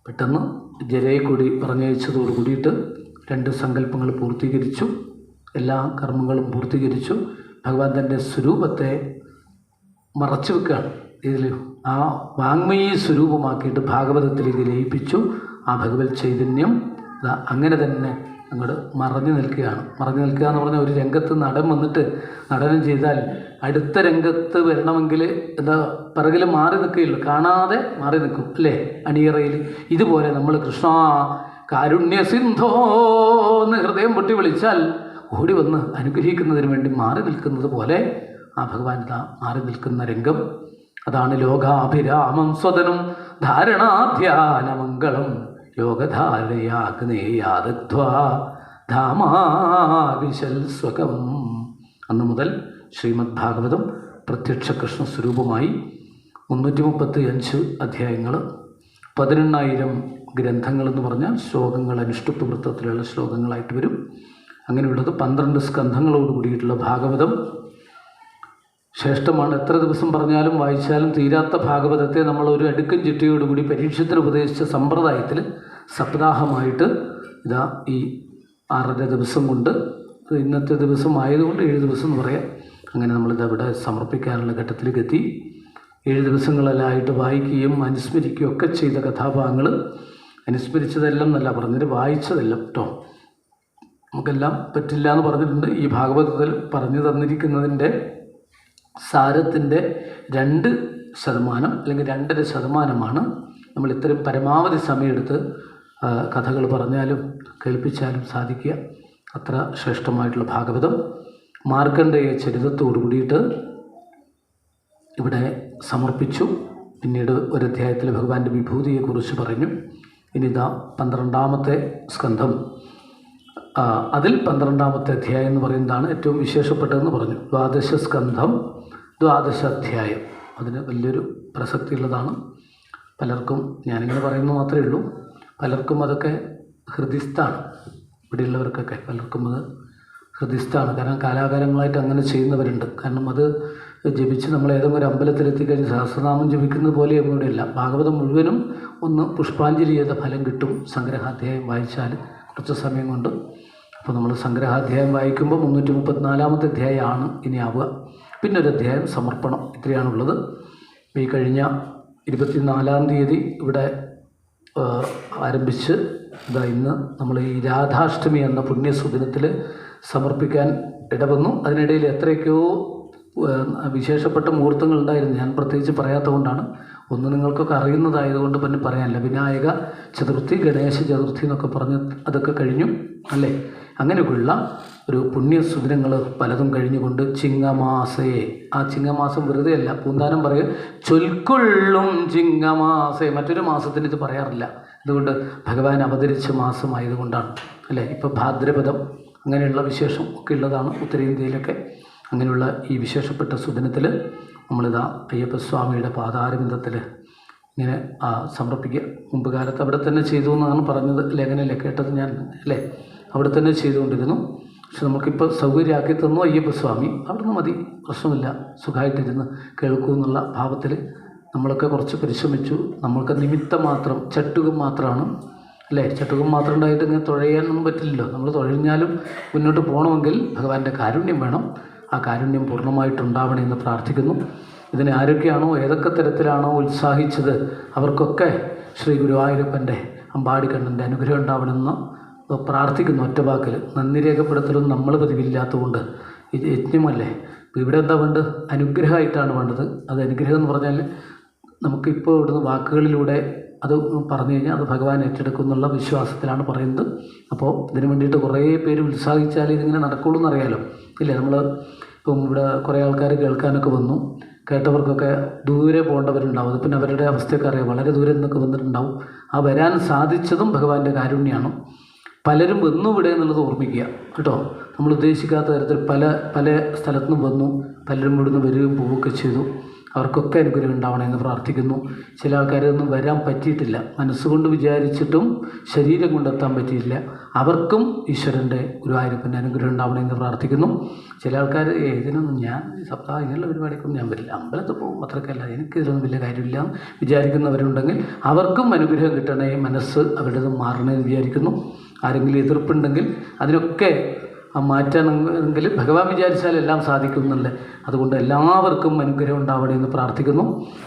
പെട്ടെന്ന് ജരയെ കൂടി പറഞ്ഞയച്ചതോട് കൂടിയിട്ട് 2 സങ്കല്പങ്ങൾ പൂർത്തീകരിച്ചു. എല്ലാ കർമ്മങ്ങളും പൂർത്തീകരിച്ചു. ഭഗവാൻ തൻ്റെ സ്വരൂപത്തെ മറച്ചു വെക്കുകയാണ്. ഇതിൽ ആ വാങ്മയീ സ്വരൂപമാക്കിയിട്ട് ഭാഗവതത്തിലേക്ക് ലയിപ്പിച്ചു. ആ ഭഗവത് ചൈതന്യം അങ്ങനെ തന്നെ അങ്ങോട്ട് മറഞ്ഞു നിൽക്കുകയാണ്. മറഞ്ഞു നിൽക്കുക എന്ന് പറഞ്ഞാൽ ഒരു രംഗത്ത് നടൻ വന്നിട്ട് നടനം ചെയ്താൽ അടുത്ത രംഗത്ത് വരണമെങ്കിൽ എന്താ പിറകിൽ മാറി നിൽക്കുകയുള്ളൂ, കാണാതെ മാറി നിൽക്കും അല്ലേ, അണിയറയിൽ. ഇതുപോലെ നമ്മൾ കൃഷ്ണ കാരുണ്യസിന്ധോ എന്ന് ഹൃദയം പൊട്ടി വിളിച്ചാൽ ഓടി വന്ന് അനുഗ്രഹിക്കുന്നതിന് വേണ്ടി മാറി നിൽക്കുന്നത് പോലെ ആ ഭഗവാൻ മാറി നിൽക്കുന്ന രംഗം, അതാണ് ലോകാഭിരാമം സ്വതനും ധാരണാധ്യാനമംഗളം യോഗധാരയാഗ്നേയാദഗ്ധ്വാ ധാമാവിശൽ സ്വകം. അന്നു മുതൽ ശ്രീമദ് ഭാഗവതം പ്രത്യക്ഷ കൃഷ്ണ സ്വരൂപമായി 335 അധ്യായങ്ങൾ, 18,000 ഗ്രന്ഥങ്ങളെന്ന് പറഞ്ഞാൽ ശ്ലോകങ്ങൾ അനുഷ്ഠുപ്പ് വൃത്തത്തിലുള്ള ശ്ലോകങ്ങളായിട്ട് വരും. അങ്ങനെയുള്ളത് 12 സ്കന്ധങ്ങളോട് കൂടിയിട്ടുള്ള ഭാഗവതം ശ്രേഷ്ഠമാണ്. എത്ര ദിവസം പറഞ്ഞാലും വായിച്ചാലും തീരാത്ത ഭാഗവതത്തെ നമ്മൾ ഒരു അടുക്കും ചിട്ടയോടുകൂടി പരീക്ഷത്തിന് ഉപദേശിച്ച സമ്പ്രദായത്തിൽ സപ്താഹമായിട്ട് ഇതാ ഈ 6.5 ദിവസം കൊണ്ട്, ഇന്നത്തെ ദിവസം ആയതുകൊണ്ട് 7 ദിവസം എന്ന് പറയാം, അങ്ങനെ നമ്മളിതവിടെ സമർപ്പിക്കാനുള്ള ഘട്ടത്തിലേക്ക് എത്തി. 7 ദിവസങ്ങളിലായിട്ട് വായിക്കുകയും അനുസ്മരിക്കുകയും ഒക്കെ ചെയ്ത കഥാഭാഗങ്ങൾ, അനുസ്മരിച്ചതെല്ലാം എന്നല്ല പറഞ്ഞിട്ട് വായിച്ചതെല്ലാം കേട്ടോ, നമുക്കെല്ലാം പറ്റില്ല എന്ന് പറഞ്ഞിട്ടുണ്ട്. ഈ ഭാഗവതത്തിൽ പറഞ്ഞു തന്നിരിക്കുന്നതിൻ്റെ സാരത്തിൻ്റെ 2% അല്ലെങ്കിൽ 2.5% നമ്മൾ ഇത്രയും പരമാവധി സമയമെടുത്ത് കഥകൾ പറഞ്ഞാലും കേൾപ്പിച്ചാലും സാധിക്കുക. അത്ര ശ്രേഷ്ഠമായിട്ടുള്ള ഭാഗവതം മാർക്കണ്ഡേയ ചരിതത്തോടു കൂടിയിട്ട് ഇവിടെ സമർപ്പിച്ചു. പിന്നീട് ഒരു അധ്യായത്തിൽ ഭഗവാന്റെ വിഭൂതിയെക്കുറിച്ച് പറഞ്ഞു. ഇനി ഇതാ 12ാമത്തെ സ്കന്ധം, അതിൽ 12ാമത്തെ അധ്യായം എന്ന് പറയുന്നതാണ് ഏറ്റവും വിശേഷപ്പെട്ടതെന്ന് പറഞ്ഞു. 12 സ്കന്ധം 12 അധ്യായം, അതിന് വലിയൊരു പ്രസക്തിയുള്ളതാണ്. പലർക്കും, ഞാനിങ്ങനെ പറയുന്നത് മാത്രമേ ഉള്ളൂ, പലർക്കും അതൊക്കെ ഹൃദിസ്ഥാണ്. ഇവിടെയുള്ളവർക്കൊക്കെ പലർക്കും അത് ഹൃദിസ്ഥാണ്. കാരണം കാലാകാലങ്ങളായിട്ട് അങ്ങനെ ചെയ്യുന്നവരുണ്ട്. കാരണം അത് ജപിച്ച് നമ്മൾ ഏതെങ്കിലും ഒരു അമ്പലത്തിലെത്തിക്കഴിഞ്ഞ് സഹസ്രനാമം ജപിക്കുന്നത് പോലെ ഒന്നുകൂടെയല്ല. ഭാഗവതം മുഴുവനും ഒന്ന് പുഷ്പാഞ്ജലി ചെയ്ത ഫലം കിട്ടും സംഗ്രഹാധ്യായം വായിച്ചാൽ കുറച്ച് സമയം കൊണ്ട്. അപ്പോൾ നമ്മൾ സംഗ്രഹാധ്യായം വായിക്കുമ്പോൾ 334ാമത്തെ അധ്യായമാണ് ഇനി ആവുക. പിന്നെ ഒരു അധ്യായം സമർപ്പണം. ഇത്രയാണുള്ളത്. ഈ കഴിഞ്ഞ 24-ാം തീയതി ഇവിടെ ആരംഭിച്ച് ഇന്ന് നമ്മൾ ഈ രാധാഷ്ടമി എന്ന പുണ്യസുദിനത്തിൽ സമർപ്പിക്കാൻ ഇടവന്നു. അതിനിടയിൽ എത്രയൊക്കെയോ വിശേഷപ്പെട്ട മുഹൂർത്തങ്ങൾ ഉണ്ടായിരുന്നു. ഞാൻ പ്രത്യേകിച്ച് പറയാത്തത് കൊണ്ടാണ്. ഒന്ന് നിങ്ങൾക്കൊക്കെ അറിയുന്നതായതുകൊണ്ട് പിന്നെ പറയാനില്ല. വിനായക ചതുർത്ഥി, ഗണേശ ചതുർത്ഥി എന്നൊക്കെ പറഞ്ഞ് അതൊക്കെ കഴിഞ്ഞു അല്ലേ. അങ്ങനെയൊക്കെയുള്ള ഒരു പുണ്യസുദിനങ്ങൾ പലതും കഴിഞ്ഞുകൊണ്ട് ചിങ്ങമാസയെ, ആ ചിങ്ങമാസം വെറുതെ അല്ല, പൂന്താനം പറയുക ചൊൽക്കൊള്ളും ചിങ്ങമാസേ, മറ്റൊരു മാസത്തിന് ഇത് പറയാറില്ല. അതുകൊണ്ട് ഭഗവാൻ അവതരിച്ച മാസമായതുകൊണ്ടാണ് അല്ലേ. ഇപ്പോൾ ഭാദ്രപദം അങ്ങനെയുള്ള വിശേഷം ഒക്കെ ഉള്ളതാണ് ഉത്തരേന്ത്യയിലൊക്കെ. അങ്ങനെയുള്ള ഈ വിശേഷപ്പെട്ട സുദിനത്തിൽ നമ്മളിതാ അയ്യപ്പസ്വാമിയുടെ പാതാരബിന്ദത്തിൽ ഇങ്ങനെ സമർപ്പിക്കുക. മുമ്പ് കാലത്ത് അവിടെ തന്നെ ചെയ്തു എന്നാണ് പറഞ്ഞത് അല്ലേ, അങ്ങനെയല്ലേ കേട്ടത് ഞാൻ അല്ലേ. അവിടെ തന്നെ ചെയ്തുകൊണ്ടിരുന്നു. പക്ഷെ നമുക്കിപ്പോൾ സൗകര്യമാക്കി തന്നു അയ്യപ്പസ്വാമി, അവിടുന്ന് മതി, പ്രശ്നമില്ല, സുഖമായിട്ടിരുന്ന് കേൾക്കൂ എന്നുള്ള ഭാവത്തിൽ നമ്മളൊക്കെ കുറച്ച് പരിശ്രമിച്ചു. നമ്മൾക്ക് നിമിത്തം മാത്രം, ചട്ടുകം മാത്രമാണ് അല്ലേ. ചട്ടുകം മാത്രം ഉണ്ടായിട്ട് ഇങ്ങനെ തുഴയാനൊന്നും പറ്റില്ലല്ലോ. നമ്മൾ തുഴഞ്ഞാലും മുന്നോട്ട് പോകണമെങ്കിൽ ഭഗവാന്റെ കാരുണ്യം വേണം. ആ കാരുണ്യം പൂർണ്ണമായിട്ടുണ്ടാവണമെന്ന് പ്രാർത്ഥിക്കുന്നു. ഇതിനെ ആരൊക്കെയാണോ ഏതൊക്കെ തരത്തിലാണോ ഉത്സാഹിച്ചത് അവർക്കൊക്കെ ശ്രീ ഗുരുവായൂരപ്പൻ്റെ അമ്പാടിക്കണ്ണൻ്റെ അനുഗ്രഹം ഉണ്ടാവണമെന്ന് പ്രാർത്ഥിക്കുന്നു. ഒറ്റവാക്കിൽ നന്ദി രേഖപ്പെടുത്തലും നമ്മൾ പതിവില്ലാത്തതുകൊണ്ട് ഇത് യജ്ഞമല്ലേ. ഇവിടെ എന്താ വേണ്ടത്? അനുഗ്രഹമായിട്ടാണ് വേണ്ടത്. അത് അനുഗ്രഹം എന്ന് പറഞ്ഞാൽ നമുക്കിപ്പോൾ ഇവിടുന്ന് വാക്കുകളിലൂടെ അത് പറഞ്ഞു കഴിഞ്ഞാൽ അത് ഭഗവാൻ ഏറ്റെടുക്കും എന്നുള്ള വിശ്വാസത്തിലാണ് പറയുന്നത്. അപ്പോൾ ഇതിനു വേണ്ടിയിട്ട് കുറേ പേര് ഉത്സാഹിച്ചാൽ ഇതിങ്ങനെ നടക്കുള്ളൂ എന്നറിയാലോ ഇല്ലേ. നമ്മൾ ഇപ്പം ഇവിടെ കുറേ ആൾക്കാർ കേൾക്കാനൊക്കെ വന്നു. കേട്ടവർക്കൊക്കെ ദൂരെ പോകേണ്ടവരുണ്ടാവും. അത് പിന്നെ അവരുടെ അവസ്ഥയൊക്കെ അറിയാം. വളരെ ദൂരെ നിന്നൊക്കെ വന്നിട്ടുണ്ടാവും. ആ വരാൻ സാധിച്ചതും ഭഗവാന്റെ കാരുണ്യമാണ്. പലരും വന്നു ഇവിടെ എന്നുള്ളത് ഓർമ്മിക്കുക കേട്ടോ. നമ്മൾ ഉദ്ദേശിക്കാത്ത തരത്തിൽ പല സ്ഥലത്തുനിന്നും വന്നു. പലരും ഇവിടുന്ന് വരികയും പോവുകയൊക്കെ ചെയ്തു. അവർക്കൊക്കെ അനുഗ്രഹം ഉണ്ടാവണമെന്ന് പ്രാർത്ഥിക്കുന്നു. ചില ആൾക്കാരൊന്നും വരാൻ പറ്റിയിട്ടില്ല, മനസ്സുകൊണ്ട് വിചാരിച്ചിട്ടും ശരീരം കൊണ്ടെത്താൻ പറ്റിയില്ല. അവർക്കും ഈശ്വരൻ്റെ ഗുരുവായൂരപ്പൻ്റെ അനുഗ്രഹം ഉണ്ടാവണമെന്ന് പ്രാർത്ഥിക്കുന്നു. ചില ആൾക്കാർ ഇതിനൊന്നും ഞാൻ സപ്താഹം ഇങ്ങനെയുള്ള പരിപാടിക്കൊന്നും ഞാൻ വരില്ല, അമ്പലത്തിൽ പോകും, അത്രയ്ക്കല്ല, എനിക്കിതിലൊന്നും വലിയ കാര്യമില്ല വിചാരിക്കുന്നവരുണ്ടെങ്കിൽ അവർക്കും അനുഗ്രഹം കിട്ടണേ, മനസ്സ് അവരുടേത് മാറണമെന്ന് വിചാരിക്കുന്നു. ആരെങ്കിലും എതിർപ്പുണ്ടെങ്കിൽ അതിനൊക്കെ മാറ്റാനെങ്കിൽ ഭഗവാൻ വിചാരിച്ചാൽ എല്ലാം സാധിക്കുമെന്നല്ലേ. അതുകൊണ്ട് എല്ലാവർക്കും അനുഗ്രഹം ഉണ്ടാവണമെന്ന് പ്രാർത്ഥിക്കുന്നു.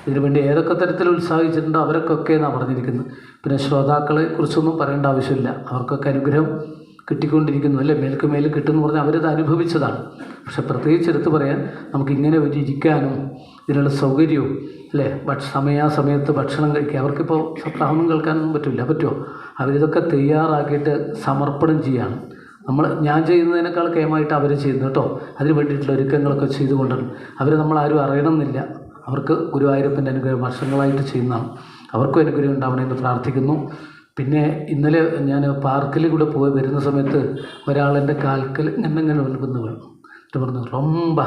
ഇതിനുവേണ്ടി ഏതൊക്കെ തരത്തിൽ ഉത്സാഹിച്ചിട്ടുണ്ടോ അവരൊക്കെ എന്നാണ് പറഞ്ഞിരിക്കുന്നത്. പിന്നെ ശ്രോതാക്കളെ കുറിച്ചൊന്നും പറയേണ്ട ആവശ്യമില്ല, അവർക്കൊക്കെ അനുഗ്രഹം കിട്ടിക്കൊണ്ടിരിക്കുന്നു അല്ലേ. മേൽക്ക് മേൽ കിട്ടുമെന്ന് പറഞ്ഞാൽ അവരത് അനുഭവിച്ചതാണ്. പക്ഷെ പ്രത്യേകിച്ച് എടുത്ത് പറയാൻ നമുക്കിങ്ങനെ ഒരു ഇരിക്കാനും ഇതിനുള്ള സൗകര്യവും അല്ലേ, സമയാസമയത്ത് ഭക്ഷണം കഴിക്കുക. അവർക്കിപ്പോൾ സപ്താഹമൊന്നും കേൾക്കാനൊന്നും പറ്റുമോ? അവരിതൊക്കെ തയ്യാറാക്കിയിട്ട് സമർപ്പണം ചെയ്യാണ്. ഞാൻ ചെയ്യുന്നതിനേക്കാൾ കേമായിട്ട് അവർ ചെയ്യുന്നു കേട്ടോ. അതിന് വേണ്ടിയിട്ടുള്ള ഒരുക്കങ്ങളൊക്കെ ചെയ്തുകൊണ്ടാണ്. നമ്മൾ ആരും അറിയണമെന്നില്ല. അവർക്ക് ഗുരുവായൂരപ്പൻ്റെ അനുഗ്രഹം വർഷങ്ങളായിട്ട് ചെയ്യുന്നതാണ്. അവർക്കും അനുഗ്രഹം ഉണ്ടാവണമെന്ന് പ്രാർത്ഥിക്കുന്നു. പിന്നെ ഇന്നലെ ഞാൻ പാർക്കിൽ കൂടെ പോയി വരുന്ന സമയത്ത് ഒരാളെൻ്റെ കാൽക്കൽ ഇങ്ങനെ വന്ന് വീണു. എന്നിട്ട് പറഞ്ഞു റൊമ്പ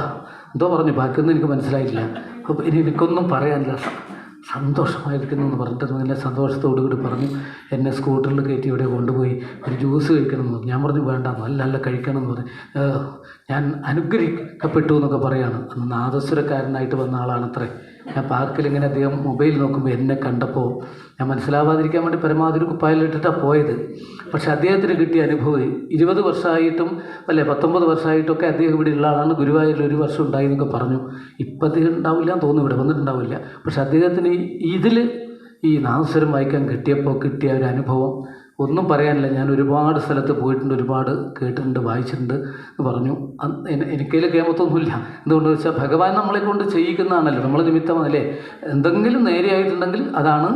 എന്തോ പറഞ്ഞു, ബാക്കിയൊന്നും എനിക്ക് മനസ്സിലായിട്ടില്ല. അപ്പോൾ എനിക്കൊന്നും പറയാനില്ല, സന്തോഷമായിരിക്കുന്നു എന്ന് പറഞ്ഞിട്ട് നല്ല സന്തോഷത്തോടു കൂടി പറഞ്ഞു. എന്നെ സ്കൂട്ടറിൽ കയറ്റി ഇവിടെ കൊണ്ടുപോയി ഒരു ജ്യൂസ് കഴിക്കണമെന്ന് പറഞ്ഞു. ഞാൻ പറഞ്ഞു വേണ്ട, നല്ല കഴിക്കണം എന്ന് പറഞ്ഞു. ഞാൻ അനുഗ്രഹിക്കപ്പെട്ടു എന്നൊക്കെ പറയാണ്. നാദസ്വരക്കാരനായിട്ട് വന്ന ആളാണത്രേ. ഞാൻ പാർക്കിൽ ഇങ്ങനെ അദ്ദേഹം മൊബൈൽ നോക്കുമ്പോൾ എന്നെ കണ്ടപ്പോൾ ഞാൻ മനസ്സിലാവാതിരിക്കാൻ വേണ്ടി പരമാവധി ഒരു കുപ്പായിലിട്ടിട്ടാണ് പോയത്. പക്ഷേ അദ്ദേഹത്തിന് കിട്ടിയ അനുഭവം 20 വർഷമായിട്ടും 19 വർഷമായിട്ടൊക്കെ അദ്ദേഹം ഇവിടെ ഉള്ള ആളാണ്. ഗുരുവായൂരിൽ 1 വർഷം ഉണ്ടായി എന്നൊക്കെ പറഞ്ഞു. ഇപ്പം അദ്ദേഹം ഉണ്ടാവില്ല എന്ന് തോന്നുന്നു, ഇവിടെ വന്നിട്ടുണ്ടാവില്ല. പക്ഷെ അദ്ദേഹത്തിന് ഇതിൽ ഈ നാദസ്വരം വായിക്കാൻ കിട്ടിയ ഒരു അനുഭവം ഒന്നും പറയാനില്ല. ഞാൻ ഒരുപാട് സ്ഥലത്ത് പോയിട്ടുണ്ട്, ഒരുപാട് കേട്ടിട്ടുണ്ട്, വായിച്ചിട്ടുണ്ട് എന്ന് പറഞ്ഞു. എനിക്കതിൽ കേമത്തൊന്നുമില്ല. എന്തുകൊണ്ടെന്ന് വെച്ചാൽ ഭഗവാൻ നമ്മളെ കൊണ്ട് ചെയ്യിക്കുന്നതാണല്ലോ, നമ്മളെ നിമിത്തമല്ലേ. എന്തെങ്കിലും നേരെയായിട്ടുണ്ടെങ്കിൽ അതാണ്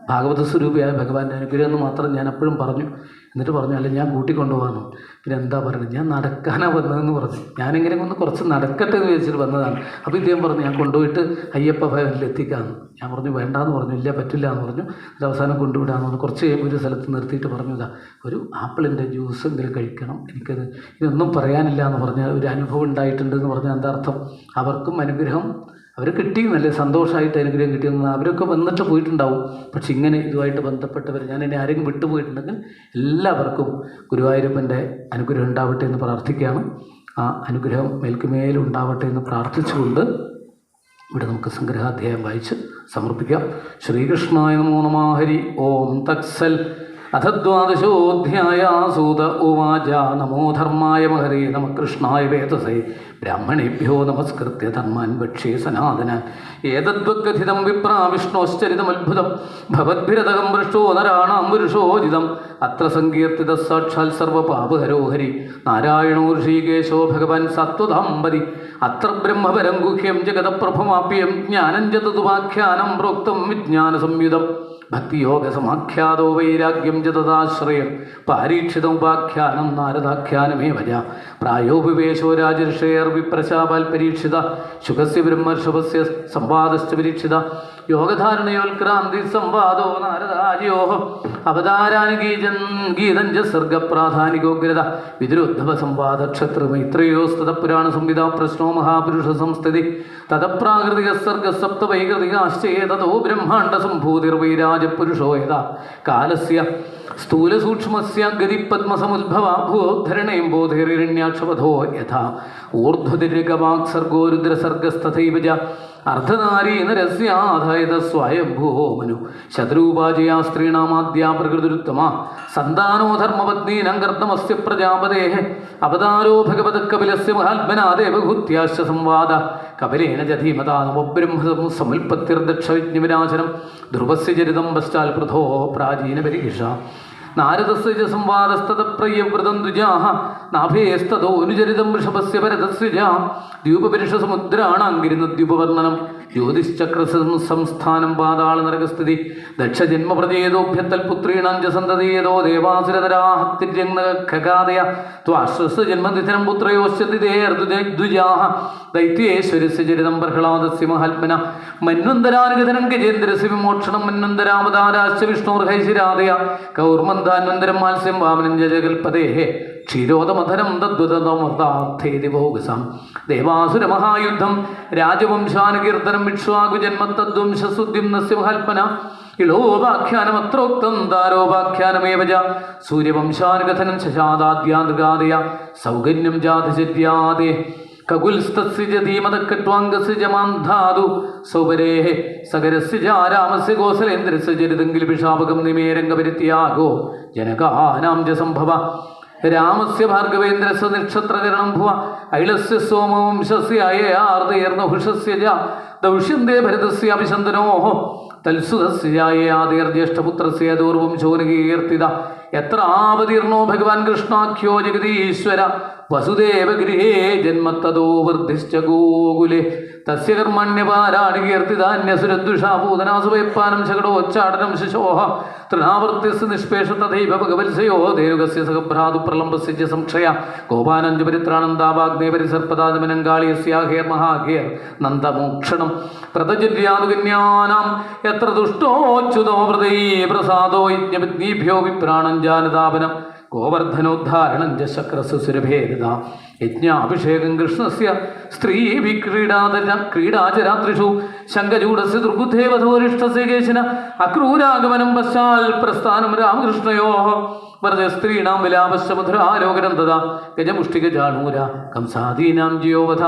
ഭാഗവത സ്വരൂപിയായ ഭഗവാന്റെ അനുഗ്രഹം എന്ന് മാത്രം ഞാൻ എപ്പോഴും പറഞ്ഞു. എന്നിട്ട് പറഞ്ഞു അല്ല ഞാൻ കൂട്ടിക്കൊണ്ടുപോകാമെന്നു. പിന്നെ എന്താ പറയുന്നത്, ഞാൻ നടക്കാനാണ് വന്നതെന്ന് പറഞ്ഞു. ഞാനിങ്ങനെ ഒന്ന് കുറച്ച് നടക്കട്ടെ എന്ന് വിചാരിച്ചിട്ട് വന്നതാണ്. അപ്പോൾ ഇദ്ദേഹം പറഞ്ഞു ഞാൻ കൊണ്ടുപോയിട്ട് അയ്യപ്പ ഭവനിൽ എത്തിക്കാമെന്ന്. ഞാൻ പറഞ്ഞു വേണ്ടാന്ന് പറഞ്ഞു. ഇല്ല പറ്റില്ല എന്ന് പറഞ്ഞു. അവസാനം കൊണ്ടുവിടാമെന്ന് പറഞ്ഞു. കുറച്ച് കഴിയുമ്പോൾ ഒരു സ്ഥലത്ത് നിർത്തിയിട്ട് പറഞ്ഞു ഇതാ ഒരു ആപ്പിളിൻ്റെ ജ്യൂസ് എങ്കിലും കഴിക്കണം, എനിക്കത് ഇതൊന്നും പറയാനില്ല എന്ന് പറഞ്ഞാൽ ഒരു അനുഭവം ഉണ്ടായിട്ടുണ്ട് എന്ന് പറഞ്ഞാൽ എന്താ അർത്ഥം? അവർക്കും അനുഗ്രഹം അവർ കിട്ടിയെന്നല്ലേ, സന്തോഷമായിട്ട് അനുഗ്രഹം കിട്ടിയെന്ന് അവരൊക്കെ വന്നിട്ട് പോയിട്ടുണ്ടാവും. പക്ഷെ ഇങ്ങനെ ഇതുമായിട്ട് ബന്ധപ്പെട്ടവർ ഞാൻ എന്നെ ആരെങ്കിലും വിട്ടുപോയിട്ടുണ്ടെങ്കിൽ എല്ലാവർക്കും ഗുരുവായൂരപ്പൻ്റെ അനുഗ്രഹം ഉണ്ടാവട്ടെ എന്ന് പ്രാർത്ഥിക്കുകയാണ്. ആ അനുഗ്രഹം മേൽക്കുമേലുണ്ടാവട്ടെ എന്ന് പ്രാർത്ഥിച്ചുകൊണ്ട് ഇവിടെ നമുക്ക് സംഗ്രഹാധ്യായം വായിച്ച് സമർപ്പിക്കാം. ശ്രീകൃഷ്ണായ നമോ നമഃ. ഹരി ഓം തത്സൽ. അഥ 12-ഓധ്യായ. സൂത ഉവാച നമോ ധർമായ മഹരേ നമ കൃഷ്ണായ വേതസേ ബ്രാഹ്മണേഭ്യോ നമസ്കൃത്യ ധർമാൻ വക്ഷേ സനാതനാൻ ഏതദ്വക്കഥിതം വിപ്രാ വിഷ്ണോശ്ചരിതമത്ഭുതം ഭവദ്ഭിരതകം പൃഷ്ടോ നരാണാം പുരുഷോജിതം അത്ര സങ്കീർത്തിത സാക്ഷാൽ സർവപാപഹരോ ഹരി നാരായണോ ഋഷികേശോ ഭഗവാൻ സത്വതാംബരി അത്ര ബ്രഹ്മപരം ഗുഹ്യം ജഗതപ്രഭമാപ്യം ജ്ഞാനം ചതുവാഖ്യാനം പ്രോക്തം വിജ്ഞാന സംയുതം ഭക്തിയോഗസമാഖ്യാതോ വൈരാഗ്യം ച തദാശ്രയം പാരീക്ഷിതമുപാഖ്യാനം നാരദാഖ്യാനമേവ പ്രായോപവേശോ രാജർഷേർ വിപ്രശാപാൽ പരീക്ഷിത ശുഖസ്യ ബ്രഹ്മർഷഭസ്യ സംവാദശ്ച പരീക്ഷിത യോഗധാരണയോൽക്രാന്തി സംവാദോ നാരദാര്യോ അവതാരാനി ഗീതം ച സർഗപ്രാധാനികോഗ്രത വിദുരോദ്ധവ സംവാദ ക്ഷത്രമൈത്രയോസ്തത പുരാണ സംവിധാ പ്രശ്നോ മഹാപുരുഷ സംസ്ഥിതി തതപ്രാകൃതിക സർഗ സപ്ത വൈകൃതികാശ്ചേതോ ബ്രഹ്മാണ്ഡ സംഭൂതിർവൈരാജപുരുഷോ യഥാ കാലസ്യ സ്ഥൂലസൂക്ഷ്മസ്യ ഗതിപദ്മസമുദ്ഭവ ഭൂധരണയും ബോധൈരണ്യാക്ഷപഥോ യഥാ ഊർധ്വതിരകവാക് സർഗോ രുദ്രസർഗസ്തഥൈവ ച അർദ്ധനാരീനരസ്യാധായത സ്വയംഭൂ മനു ശത്രുപാജയാ സ്ത്രീണാമാദ്യാ പ്രകൃതിരുത്തമ സന്താനോ ധർമ്മപത്നീനം കർത്തമസ്യ പ്രജാപതേഃ അവതാരോ ഭഗവത കപിലസ്യ മഹാത്മനാ ദേവഭൂത്യാശ്ച സംവാദ കപിലേന ച ധീമതാ നവബ്രഹ്മ സമുൽപത്തിർദക്ഷവിജ്ഞവിനാശനം ധ്രുവസ്യ ചരിതം പശ്ചാൽ പൃഥോ പ്രാചീന പരിഹിഷ നാരദസ്യ ച സംവാദസ്തതപ്രയവ്രതം ദ്വിജാഃ നാഭേസ്തതോ അനുചരിതം വൃഷഭസ്യ പരതസ്യ ച ദ്യൂപപുരുഷസമുദ്രാണാങ്കിരുന്നദ്യൂപവർണ്ണനം ജ്യോതിശ്ചക്ര സംസ്ഥാനം പാതാള നരകസ്ഥിതി ദക്ഷജന്മപ്രജേതോഭ്യത്തൽ പുത്രീണാം ച സന്തതീയതോ ദേവാസുരതരാഹത്തിര്യങ്നഖഗാദയ ത്വാശ്വസ്യ ജന്മനിധനം പുത്രയോശ്ചതിദേർദ്വിജാഃ ദൈത്യേശ്വരസ്യ ചരിതം പ്രഹ്ലാദസ്യ മഹാത്മന മന്വന്തരാനുഗതനം ഗജേന്ദ്രസ്യ വിമോക്ഷണം മന്വന്തരാമതാരാശ്ച വിഷ്ണോർഹൈശിരാദയ കൗർമന്താന്വന്തരം മാത്സ്യം വാമനം ജഗൽപതേഃ ക്ഷീരോദമധനം തദ്വതമർത്താർത്ഥേതി ഭോഗസാം ദേവാസുരമഹായുദ്ധം രാജവംശാനുകീർത്തനം വിക്ഷ്വാകുജന്മത്തദ്വംശസുദ്യുമ്നസ്യ മഹാത്മന ഇളോപാഖ്യാനമത്രോക്തം താരോപാഖ്യാനമേവ ച സൂര്യവംശാനുകഥനം ശശാദാദ്യാദൃഗാദയ സൗകന്യം ജാതചര്യാദേ കകുൽസ്തസ്യ ച ധീമതക്കട്വാംഗസ്യ ച മാന്ധാതു സൗപരേഃ സകരസ്യ ച രാമസ്യ കോസലേന്ദ്രസ്യ ചരിതങ്കിലിപിഷാപകം നിമേരംഗപരിത്യാഗോ ജനകാനാം ച സംഭവ രാമസ്യ ഭാർഗവേന്ദ്രസ്യ നക്ഷത്രകരണം ഭുവ ഐളസ്യ സോമവംശസ്യ അയയാർദയർനഹുഷസ്യ ച ദൗഷ്യന്തേ ഭരതസ്യ അഭിശന്തനോഃ തൽസുതസ്യായേർജ്യേഷ്ഠപുത്രസ്യ ദൂർവംശോനുകീർത്തിത എത്ര ആവതീർണോ ഭഗവാൻ കൃഷ്ണാഖ്യോ ജഗതീശ്വര വസുദേവഗൃഹേ ജന്മത്തതോ വർദ്ധിശ്ച ഗോകുലെ തസ്യ കർമ്മണ്യപാരാണി കീർത്തിധാന്യസുരദ്വിഷാപൂതനാസുവൈപ്പാനം ശകടോച്ചാടനം ശിശോഹ തൃണാവർത്തിസ് നിഷ്പേഷ തഥൈവ ഭഗവത്സയോ ദേനുകസ്യ സഹഭ്രാതു പ്രലംബസ്യ ച സംക്ഷയ ഗോപാനഞ്ച പരിത്രാണന്താവാഗ്നേ പരിസർപ്പദാദിമനങ്കാളിയസ്യാഹേർമഹാഹേർ നന്ദമോക്ഷണം പ്രതചര്യാനുകന്യാനാം യത്ര ദുഷ്ടോച്യുതോ ഹൃദയീ പ്രസാദോ യജ്ഞപത്നീഭ്യോ വിപ്രാണം ജാനതാപനം ഗോവർദ്ധനോദ്ധാരണം ച ശക്രസ് സുരഭേദ യജ്ഞാഭിഷേകം കൃഷ്ണസ്യ ക്രീഡാചരാത്രിഷു ശങ്കചൂഡസ്യ ദുർബുദ്ധേ വധോരിഷ്ടസ്യ കേശിന അക്രൂരാഗമനം പശ്ചാൽ പ്രസ്ഥാനം രാമകൃഷ്ണയോ വരദ സ്ത്രീണാം വിലാപശ്ച മധുരാലോകനം തഥാ ഗജമുഷ്ടികജാണൂര കംസാദീനാം ജിയോവധ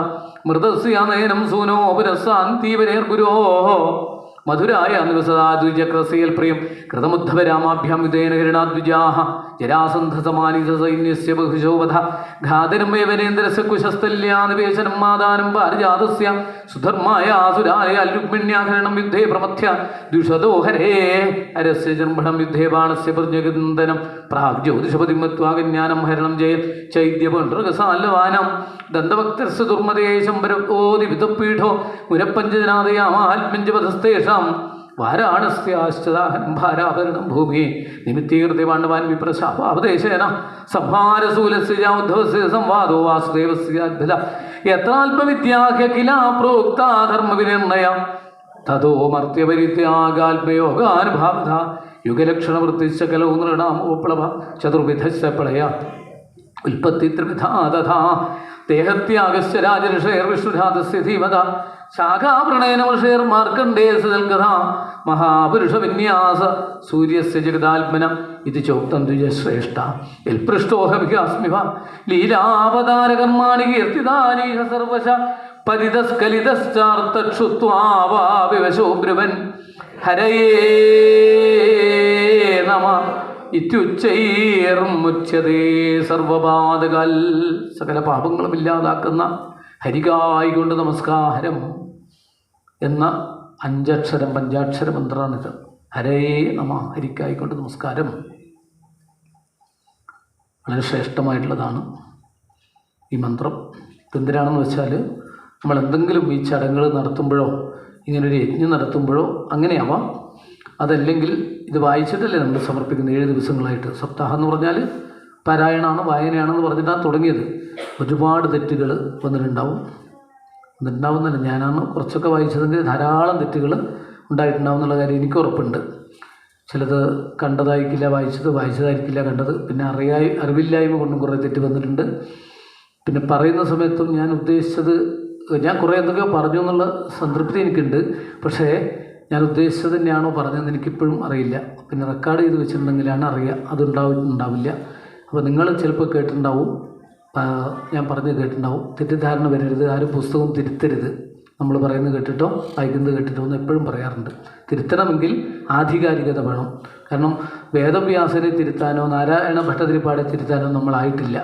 മൃതസ്യ നയനം സൂനോ പുരസ്സാന്തീവരേർഗുരോ മധുരായ നിവസദാദ്വിചക്രസേൽ പ്രിയം കൃതമുദ്ധവരാമാഭ്യാം യുധേന ഹിരണാദ്വിജാഹ ജരാസന്ധസമാനിത സൈന്യസ്യ ബഹുശോവധ ഘാതനം യവനേന്ദ്രസ്യ കുശസ്ഥല്യാനിവേശനം മാദാനം പാരിജാതസ്യ സുധർമായ ആസുരായ രുക്മിണ്യാഹരണം യുദ്ധേ പ്രമഥ്യ ദ്വിഷദോ ഹരേ അരസ്യ ജർമ്മണം യുദ്ധേ ബാണസ്യ പ്രജ്ഞകന്ദനം പ്രാഗ് ജ്യോതിഷപതിമത്വാകജ്ഞാനം ഹരണം ജയം ചൈദ്യപണ്ഡൃകസാല്ലവാനം ദന്തഭക്തർസ്യ ദുർമതേ ശംബരോ ദിവിതപീഠോ മുരപ്പഞ്ചജനാദയാമാത്മഞ്ജപഥസ്തേഷാം വാരാണസ്യാശ്ചതാഹനം ഭാരാഭരണം ഭൂമി നിമിത്തീകൃതി പാണ്ഡവാൻ വിപ്രശാപാപദേശേന സംഹാരശൂലസ്യ ഉദ്ധവസ്യ സംവാദോ വാസുദേവസ്യ അദ്ഭുത യത്രാൽപവിദ്യാഹ്യ കില പ്രോക്ത ധർമ്മവിനിർണയ തതോ മർത്യപരിത്യാഗാൽപയോഗാനുഭാവത യുഗലക്ഷണവൃത്തിശ്ച കലോ നൃണാമോപ്ലവ ചതുർവിധശ്ച പ്രളയ ഉൽപ്പത്തി ത്രിവിധാ തഥാ ദേഹത്യാഗശ്ച രാജഋഷേർ വിഷ്ണുരാധസ്യ ധീമത ശാഖാപ്രണയനമർഷേർ മാർക്കണ്ഡേയസൽകഥ മഹാപുരുഷ വിന്യാസ സൂര്യസ്യ ജഗദാത്മന ഇത് ചോക്തം ദ്വിജശ്രേഷ്ഠ യൽപൃഷ്ടോഹമിഹാസ്മിവ ലീലാവതാരകർമാണി കീർത്തിദാനീഹ സർവശ പരിതസ്കലിതശ്ചാർത്തക്ഷുത്വാവാവിവശോ ബ്രുവൻ ഹരയേ നമ ഇത്യുച്ചൈർമുച്യതേ സർവപാതകാൽ സകല പാപങ്ങളും ഇല്ലാതാക്കുന്ന ഹരികായിക്കൊണ്ട് നമസ്കാരം എന്ന അഞ്ചക്ഷരം പഞ്ചാക്ഷര മന്ത്രമാണിത്. ഹരേ നമ, ഹരിക്കായിക്കൊണ്ട് നമസ്കാരം. വളരെ ശ്രേഷ്ഠമായിട്ടുള്ളതാണ് ഈ മന്ത്രം. എന്തിനാണെന്ന് വെച്ചാൽ നമ്മൾ എന്തെങ്കിലും ഈ ചടങ്ങുകൾ നടത്തുമ്പോഴോ ഇങ്ങനൊരു യജ്ഞം നടത്തുമ്പോഴോ അങ്ങനെയാവാം. അതല്ലെങ്കിൽ ഇത് വായിച്ചിട്ടല്ലേ നമ്മൾ സമർപ്പിക്കുന്നത് 7 ദിവസങ്ങളായിട്ട്. സപ്താഹം എന്ന് പറഞ്ഞാൽ പാരായണമാണ്, വായനയാണെന്ന് പറഞ്ഞിട്ടാണ് തുടങ്ങിയത്. ഒരുപാട് തെറ്റുകൾ വന്നിട്ടുണ്ടാവുന്നല്ല. ഞാനാണ് കുറച്ചൊക്കെ വായിച്ചതെങ്കിൽ ധാരാളം തെറ്റുകൾ ഉണ്ടായിട്ടുണ്ടാവും എന്നുള്ള കാര്യം എനിക്ക് ഉറപ്പുണ്ട്. ചിലത് കണ്ടതായിരിക്കില്ല വായിച്ചത്, വായിച്ചതായിരിക്കില്ല കണ്ടത്. പിന്നെ അറിവില്ലായ്മ കൊണ്ടും കുറേ തെറ്റ് വന്നിട്ടുണ്ട്. പിന്നെ പറയുന്ന സമയത്തും ഞാൻ ഉദ്ദേശിച്ചത്, ഞാൻ കുറേ എന്തൊക്കെയോ പറഞ്ഞു എന്നുള്ള സംതൃപ്തി എനിക്കുണ്ട്. പക്ഷേ ഞാൻ ഉദ്ദേശിച്ചത് തന്നെയാണോ പറഞ്ഞതെന്ന് എനിക്കിപ്പോഴും അറിയില്ല. പിന്നെ റെക്കോർഡ് ചെയ്ത് വെച്ചിട്ടുണ്ടെങ്കിലാണ് അറിയുക. അതുണ്ടാവില്ല. അപ്പോൾ നിങ്ങൾ ചിലപ്പോൾ കേട്ടിട്ടുണ്ടാവും, ഞാൻ പറഞ്ഞ് കേട്ടിട്ടുണ്ടാവും. തെറ്റിദ്ധാരണ വരരുത്, ആരും പുസ്തകം തിരുത്തരുത്. നമ്മൾ പറയുന്നത് കേട്ടിട്ടോ വായിക്കുന്നത് കേട്ടിട്ടോ എന്ന് എപ്പോഴും പറയാറുണ്ട്. തിരുത്തണമെങ്കിൽ ആധികാരികത വേണം. കാരണം വേദവ്യാസനെ തിരുത്താനോ നാരായണ ഭട്ടതിരിപ്പാടെ തിരുത്താനോ നമ്മളായിട്ടില്ല.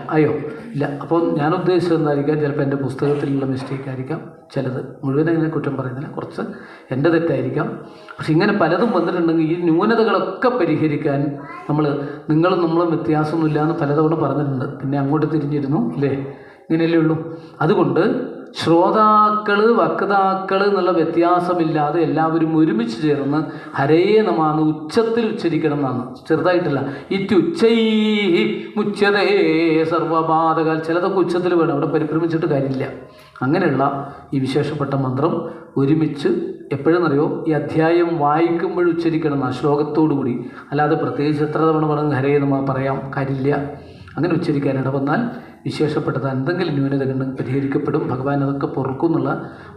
ഇല്ല. അപ്പോൾ ഞാൻ ഉദ്ദേശിച്ചത് എന്തായിരിക്കാം, ചിലപ്പോൾ എൻ്റെ പുസ്തകത്തിലുള്ള മിസ്റ്റേക്ക് ആയിരിക്കാം, ചിലത് മുഴുവൻ അങ്ങനെ കുറ്റം പറയുന്നില്ല, കുറച്ച് എൻ്റെ തെറ്റായിരിക്കാം. പക്ഷെ ഇങ്ങനെ പലതും വന്നിട്ടുണ്ടെങ്കിൽ ഈ ന്യൂനതകളൊക്കെ പരിഹരിക്കാൻ നിങ്ങളും നമ്മളും വ്യത്യാസമൊന്നുമില്ല എന്ന് പലതവണ പറഞ്ഞിട്ടുണ്ട്. പിന്നെ അങ്ങോട്ട് തിരിഞ്ഞിരുന്നു ഇല്ലേ, ഇങ്ങനെയല്ലേ ഉള്ളൂ. അതുകൊണ്ട് ശ്രോതാക്കൾ വക്താക്കൾ എന്നുള്ള വ്യത്യാസമില്ലാതെ എല്ലാവരും ഒരുമിച്ച് ചേർന്ന് ഹരേ നമാന്ന് ഉച്ചത്തിൽ ഉച്ചരിക്കണം എന്നാണ്, ചെറുതായിട്ടല്ല. ഇത്യുച്ചൈ മുച്യതേ സർവപാതകാൽ. ചിലതൊക്കെ ഉച്ചത്തിൽ വേണം, അവിടെ പരിഭ്രമിച്ചിട്ട് കാര്യമില്ല. അങ്ങനെയുള്ള ഈ വിശേഷപ്പെട്ട മന്ത്രം ഒരുമിച്ച് എപ്പോഴെന്നറിയോ, ഈ അധ്യായം വായിക്കുമ്പോൾ ഉച്ചരിക്കണം എന്നാണ്, ശ്ലോകത്തോടു കൂടി. അല്ലാതെ പ്രത്യേകിച്ച് എത്ര തവണ പറഞ്ഞ് ഹരേ നമ പറയാം കാര്യമില്ല. അങ്ങനെ ഉച്ചരിക്കാൻ ഇടവന്നാൽ വിശേഷപ്പെട്ടത് എന്തെങ്കിലും ന്യൂനത കണ്ടെങ്കിൽ പരിഹരിക്കപ്പെടും. ഭഗവാൻ അതൊക്കെ പൊറുക്കും എന്നുള്ള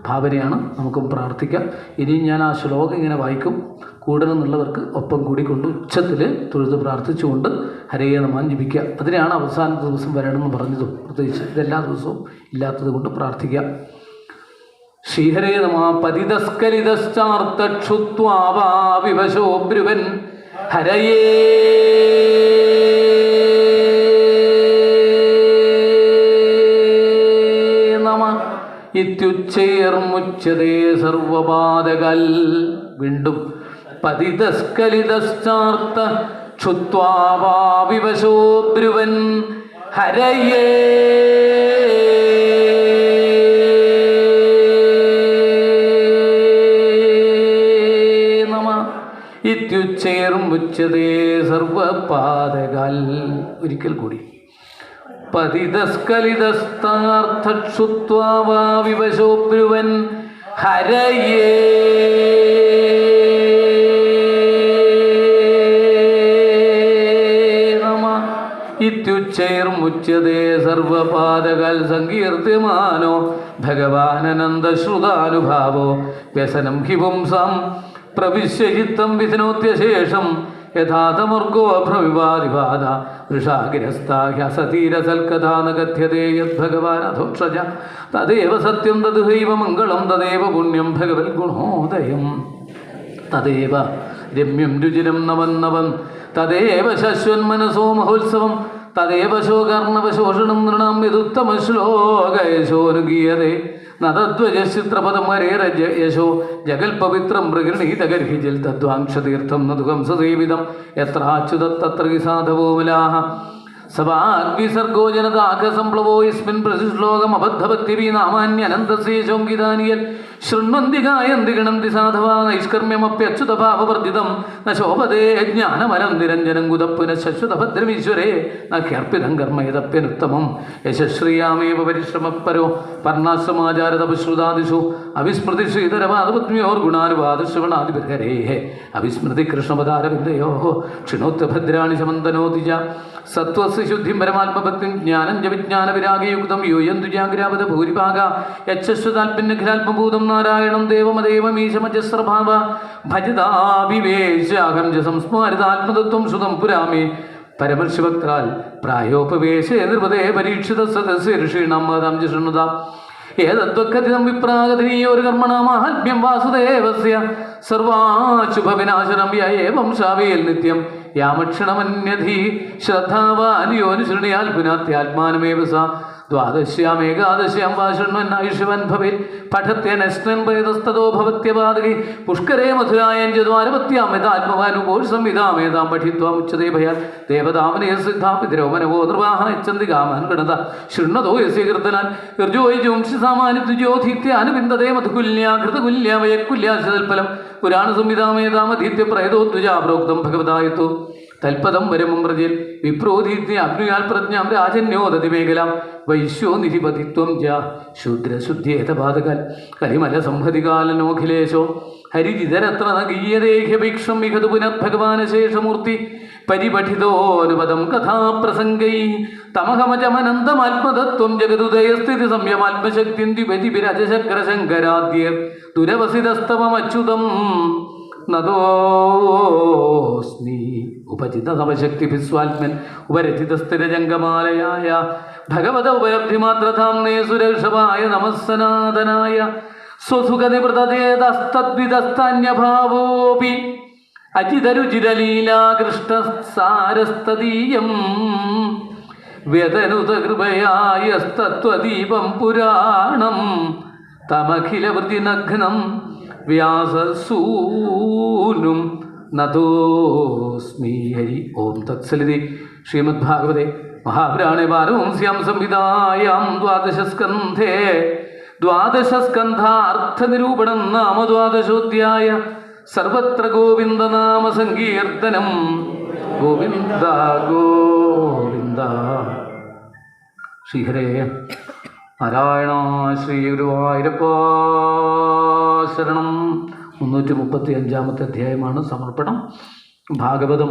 ഭാവനയാണ്. നമുക്കും പ്രാർത്ഥിക്കാം. ഇനിയും ഞാൻ ആ ശ്ലോകം ഇങ്ങനെ വായിക്കും, കൂടണമെന്നുള്ളവർക്ക് ഒപ്പം കൂടിക്കൊണ്ട് ഉച്ചത്തിൽ തൊഴുത് പ്രാർത്ഥിച്ചുകൊണ്ട് ഹരേ നമ ജപിക്കുക. അതിനാണ് അവസാന ദിവസം വരണമെന്ന് പറഞ്ഞതും. പ്രത്യേകിച്ച് ഇതെല്ലാ ദിവസവും ഇല്ലാത്തത് കൊണ്ട് പ്രാർത്ഥിക്കാം. ശ്രീഹരേ നമ. പതിതസ്കലിതശ്ചാർത്തക്ഷുത്വാവാവിവശോ ബ്രുവൻ ഹരയേ ഇത്യുച്ചൈർമുച്യതേ സർവപാതകൽ. വീണ്ടും പതിതസ്കലിതശ്ചാർത്ത ക്ഷുത്വാവാവിവശോ ബ്രുവൻ ഹരയേ നമ ഇത്യുച്ചേർമുച്ചതേ സർവപാദകാൽ. ഒരിക്കൽ കൂടി പതിതസ്കലിതസ്ഥാർത്ഥക്ഷുത്വാ വാ വിവശോ ബ്രുവൻ ഹരയേ നമ ഇത്യുച്ചൈർമുച്യതേ സർവപാദകാൽ. സങ്കീർത്യമാനോ ഭഗവാനനന്ദശ്രുതാനുഭാവോ വ്യസനം ഹി പുംസാം പ്രവിശ്യചിത്തം വിധിനോത്യശേഷം യഥാതമർഗോ ഭ്രവിവാദിവാദ വൃഷാഗിരസ്ഥാഹ്യസതീരസൽക്കഥാ ന കഥ്യതേ യദ്ഭഗവാനധോക്ഷജ തദേവ സത്യം തദ്ഹൈവ മംഗളം തദേവ പുണ്യം ഭഗവത് ഗുണോദയം തദേവ രമ്യം രുചിരം നവം നവം തദേവ ശശ്വന്മനസോ മഹോത്സവം തദേവ ശോകർണവശോഷണം നൃണാം യദുത്തമശ്ലോകയശോനുഗീയതേ നതദ്വജശ്ചിത്രപദം ഹരേരജ യശോ ജഗൽപവിത്രം പ്രഗൃണീതഗർഹിജൽ തദ്വാംക്ഷതീർത്ഥം നദുകം സദേവിതം യത്രാച്യുതത്തത്ര സാധവോമലാഹ സവാഗ്വിസർഗോ ജനതാഖസംപ്ലവോ യസ്മിൻ പ്രതിശ്ലോകമബദ്ധഭക്തിവി നാമാന്യനന്തശേഷോങ്കിതാനിയൽ ശൃണ്വന്തി ഗായന്തി ഗണന്തി സാധവാ നൈഷ്കർമ്മ്യമപ്യച്യുതഭാവവർജിതം ന ശോഭതേ ജ്ഞാനമരം നിരഞ്ജനം കുതപ്പുന ശശ്വതഭദ്രമീശ്വരേ നഹ്യർപ്പിതം കർമ്മ യദപ്യനുത്തമം യശശ്രിയാമേവ പരിശ്രമപരോ പർണാശ്രമാചാരതപശ്രുതാദിഷു അവിസ്മൃതിഷു ഇതരവാദപത്ന്യോർഗുണാനുവാദശ്രവണാദിബർഹരേ അവിസ്മൃതി കൃഷ്ണപദാരവിന്ദയോ ക്ഷിണോത്യഭദ്രാണി ശമന്തനോതിജ സത്വസ്യ ശുദ്ധിം പരമാത്മഭക്തിം ജ്ഞാനം ച വിജ്ഞാനവിരാഗയുക്തം യൂയന്തു ജാഗ്രാപത ഭൂരിഭാഗ യച്ഛശ്വതാൽപിന്നഖിലാത്മഭൂതം നാരായണം ദേവമദേവമീശമജസ്രഭാവ ഭജതാവിവേശാഹം ച സംസ്മാരിതാത്മതത്വം ശ്രുതം പുരാമേ പരമർഷിഭക്താൽ പ്രായോപവേശേ നിർവദേ പരീക്ഷിത സദസ്യ ഋഷീണാം മാതാം ച ശൃണുത ഏതദ്വക്കഥിതം വിപ്രാഗതനീയോരു കർമ്മണാമാഹാത്മ്യം വാസുദേവസ്യ സർവാശുഭവിനാശനം യ ഏവം ശാവേൽ നിത്യം യാമക്ഷണമന്യധി ശ്രദ്ധാവാൻ യോനുശൃണിയാൽ പുനാത്യാത്മാനമേവ സ ദ്വാദശ്യാമേകാദശ്യാം വാ ശൃണ്വന്നായുഷ്യവൻ ഭവേൽ പഠത്യനശ്നൻ പ്രേതസ്തോ ഭവത്യപാതകി പുഷ്കരേ മധുരായൻ ദ്വാരപത്യാം യഥാത്മവാനുകോഷ സംവിധാമേതാം പഠിത്വാമുച്ചതേ ഭയാൽ ദേവതാമനേ സിദ്ധാ പിതരോ മനവോ നിർവാഹ യച്ഛന്തി കാമാൻ ഗണത ശൃണ്വതോ യസ്യ കീർത്തനാൻ ഋജോയുംഷി സാമാനിദ്വിജോധീത്യാനുബിന്ദതേ മധുകുല്യാ ഘൃതകുല്യാ വയക്കുല്യാശതൽഫലം പുരാണ സംവിധാമേതാമധീത്യ പ്രേതോദ്വിജാ പ്രോക്തം ഭഗവതായത്തു തൽപദം വരമം വ്രജിൽ വിപ്രോധീത്യ അഗ്നിയാൽ പ്രജ്ഞാം രാജന്യോദതി മേഖലാം വൈശ്യോ നിധിപതിത്വം ജ ശൂദ്രശുദ്ധ്യേതപാതകാൽ കരിമല സംഹതികാലനോഖിലേശോ ഹരിജിതരത്ര ഗീയദേഹ്യഭിക്ഷം മികതു പുനർഭഗവാനശേഷമൂർത്തി പരിപഠിതോനുപദം കഥാപ്രസംഗൈ തമഹമജമനന്തമാത്മതത്വം ജഗതുദയസ്ഥിതി സംയമാത്മശക്തിം ദ്വിപതിരജശങ്കരശങ്കരാദ്യർ ദുരവസിതസ്തവമച്യുതം നദോസ്മി ഉപചിത നവശക്തിഭിസ്വാത്മൻ ഉപരചിതസ്ഥിരജംഗമാലയായ ഭഗവത ഉപലബ്ധിമാത്രധാംനേ സുരക്ഷമായ നമസ്സനാതനായ സ്വസുഖനിവൃതേതസ്തദ്വിതസ്താന്യഭാവോപി അജിതരുചിരലീലാകൃഷ്ണസാരസ്തദീയം വ്യതനുതകൃപയായസ്തത്വദീപം പുരാണം തമഖിലവൃതിനഗ്നം വ്യാസസൂനും നതോസ്മി ഹരി. ഓം തത്സലിതി. ശ്രീമദ്ഭാഗവതേ മഹാപുരാണേ പാരമംസ്യാം സംഹിതായാം ദ്വാദശസ്കന്ധേ ദ്വാദശസ്കന്ധാർത്ഥനിരൂപണം നാമ ദ്വാദശോധ്യായ. സർവത്ര ഗോവിന്ദനാമ സങ്കീർത്തനം. ഗോവിന്ദ ഗോവിന്ദ. ശ്രീഹരേ നാരായണ. ശ്രീ ഗുരുവായൂരപ്പ ശരണം. 335 അധ്യായമാണ് സമർപ്പണം. ഭാഗവതം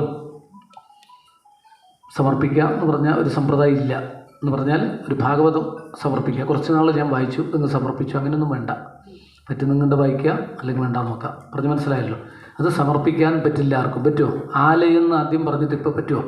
സമർപ്പിക്കുക എന്ന് പറഞ്ഞാൽ ഒരു സമ്പ്രദായം ഇല്ല. എന്ന് പറഞ്ഞാൽ ഒരു ഭാഗവതം സമർപ്പിക്കുക. കുറച്ച് നാൾ ഞാൻ വായിച്ചു, നിങ്ങൾ സമർപ്പിച്ചു, അങ്ങനെയൊന്നും വേണ്ട. പറ്റുന്നെങ്കിൽ വായിക്കുക, അല്ലെങ്കിൽ വേണ്ട നോക്കാം. പറഞ്ഞ് മനസ്സിലായല്ലോ. അത് സമർപ്പിക്കാൻ പറ്റില്ല ആർക്കും. പറ്റുമോ? ആലയെന്ന് ആദ്യം പറഞ്ഞിട്ട് ഇപ്പോൾ പറ്റുമോ?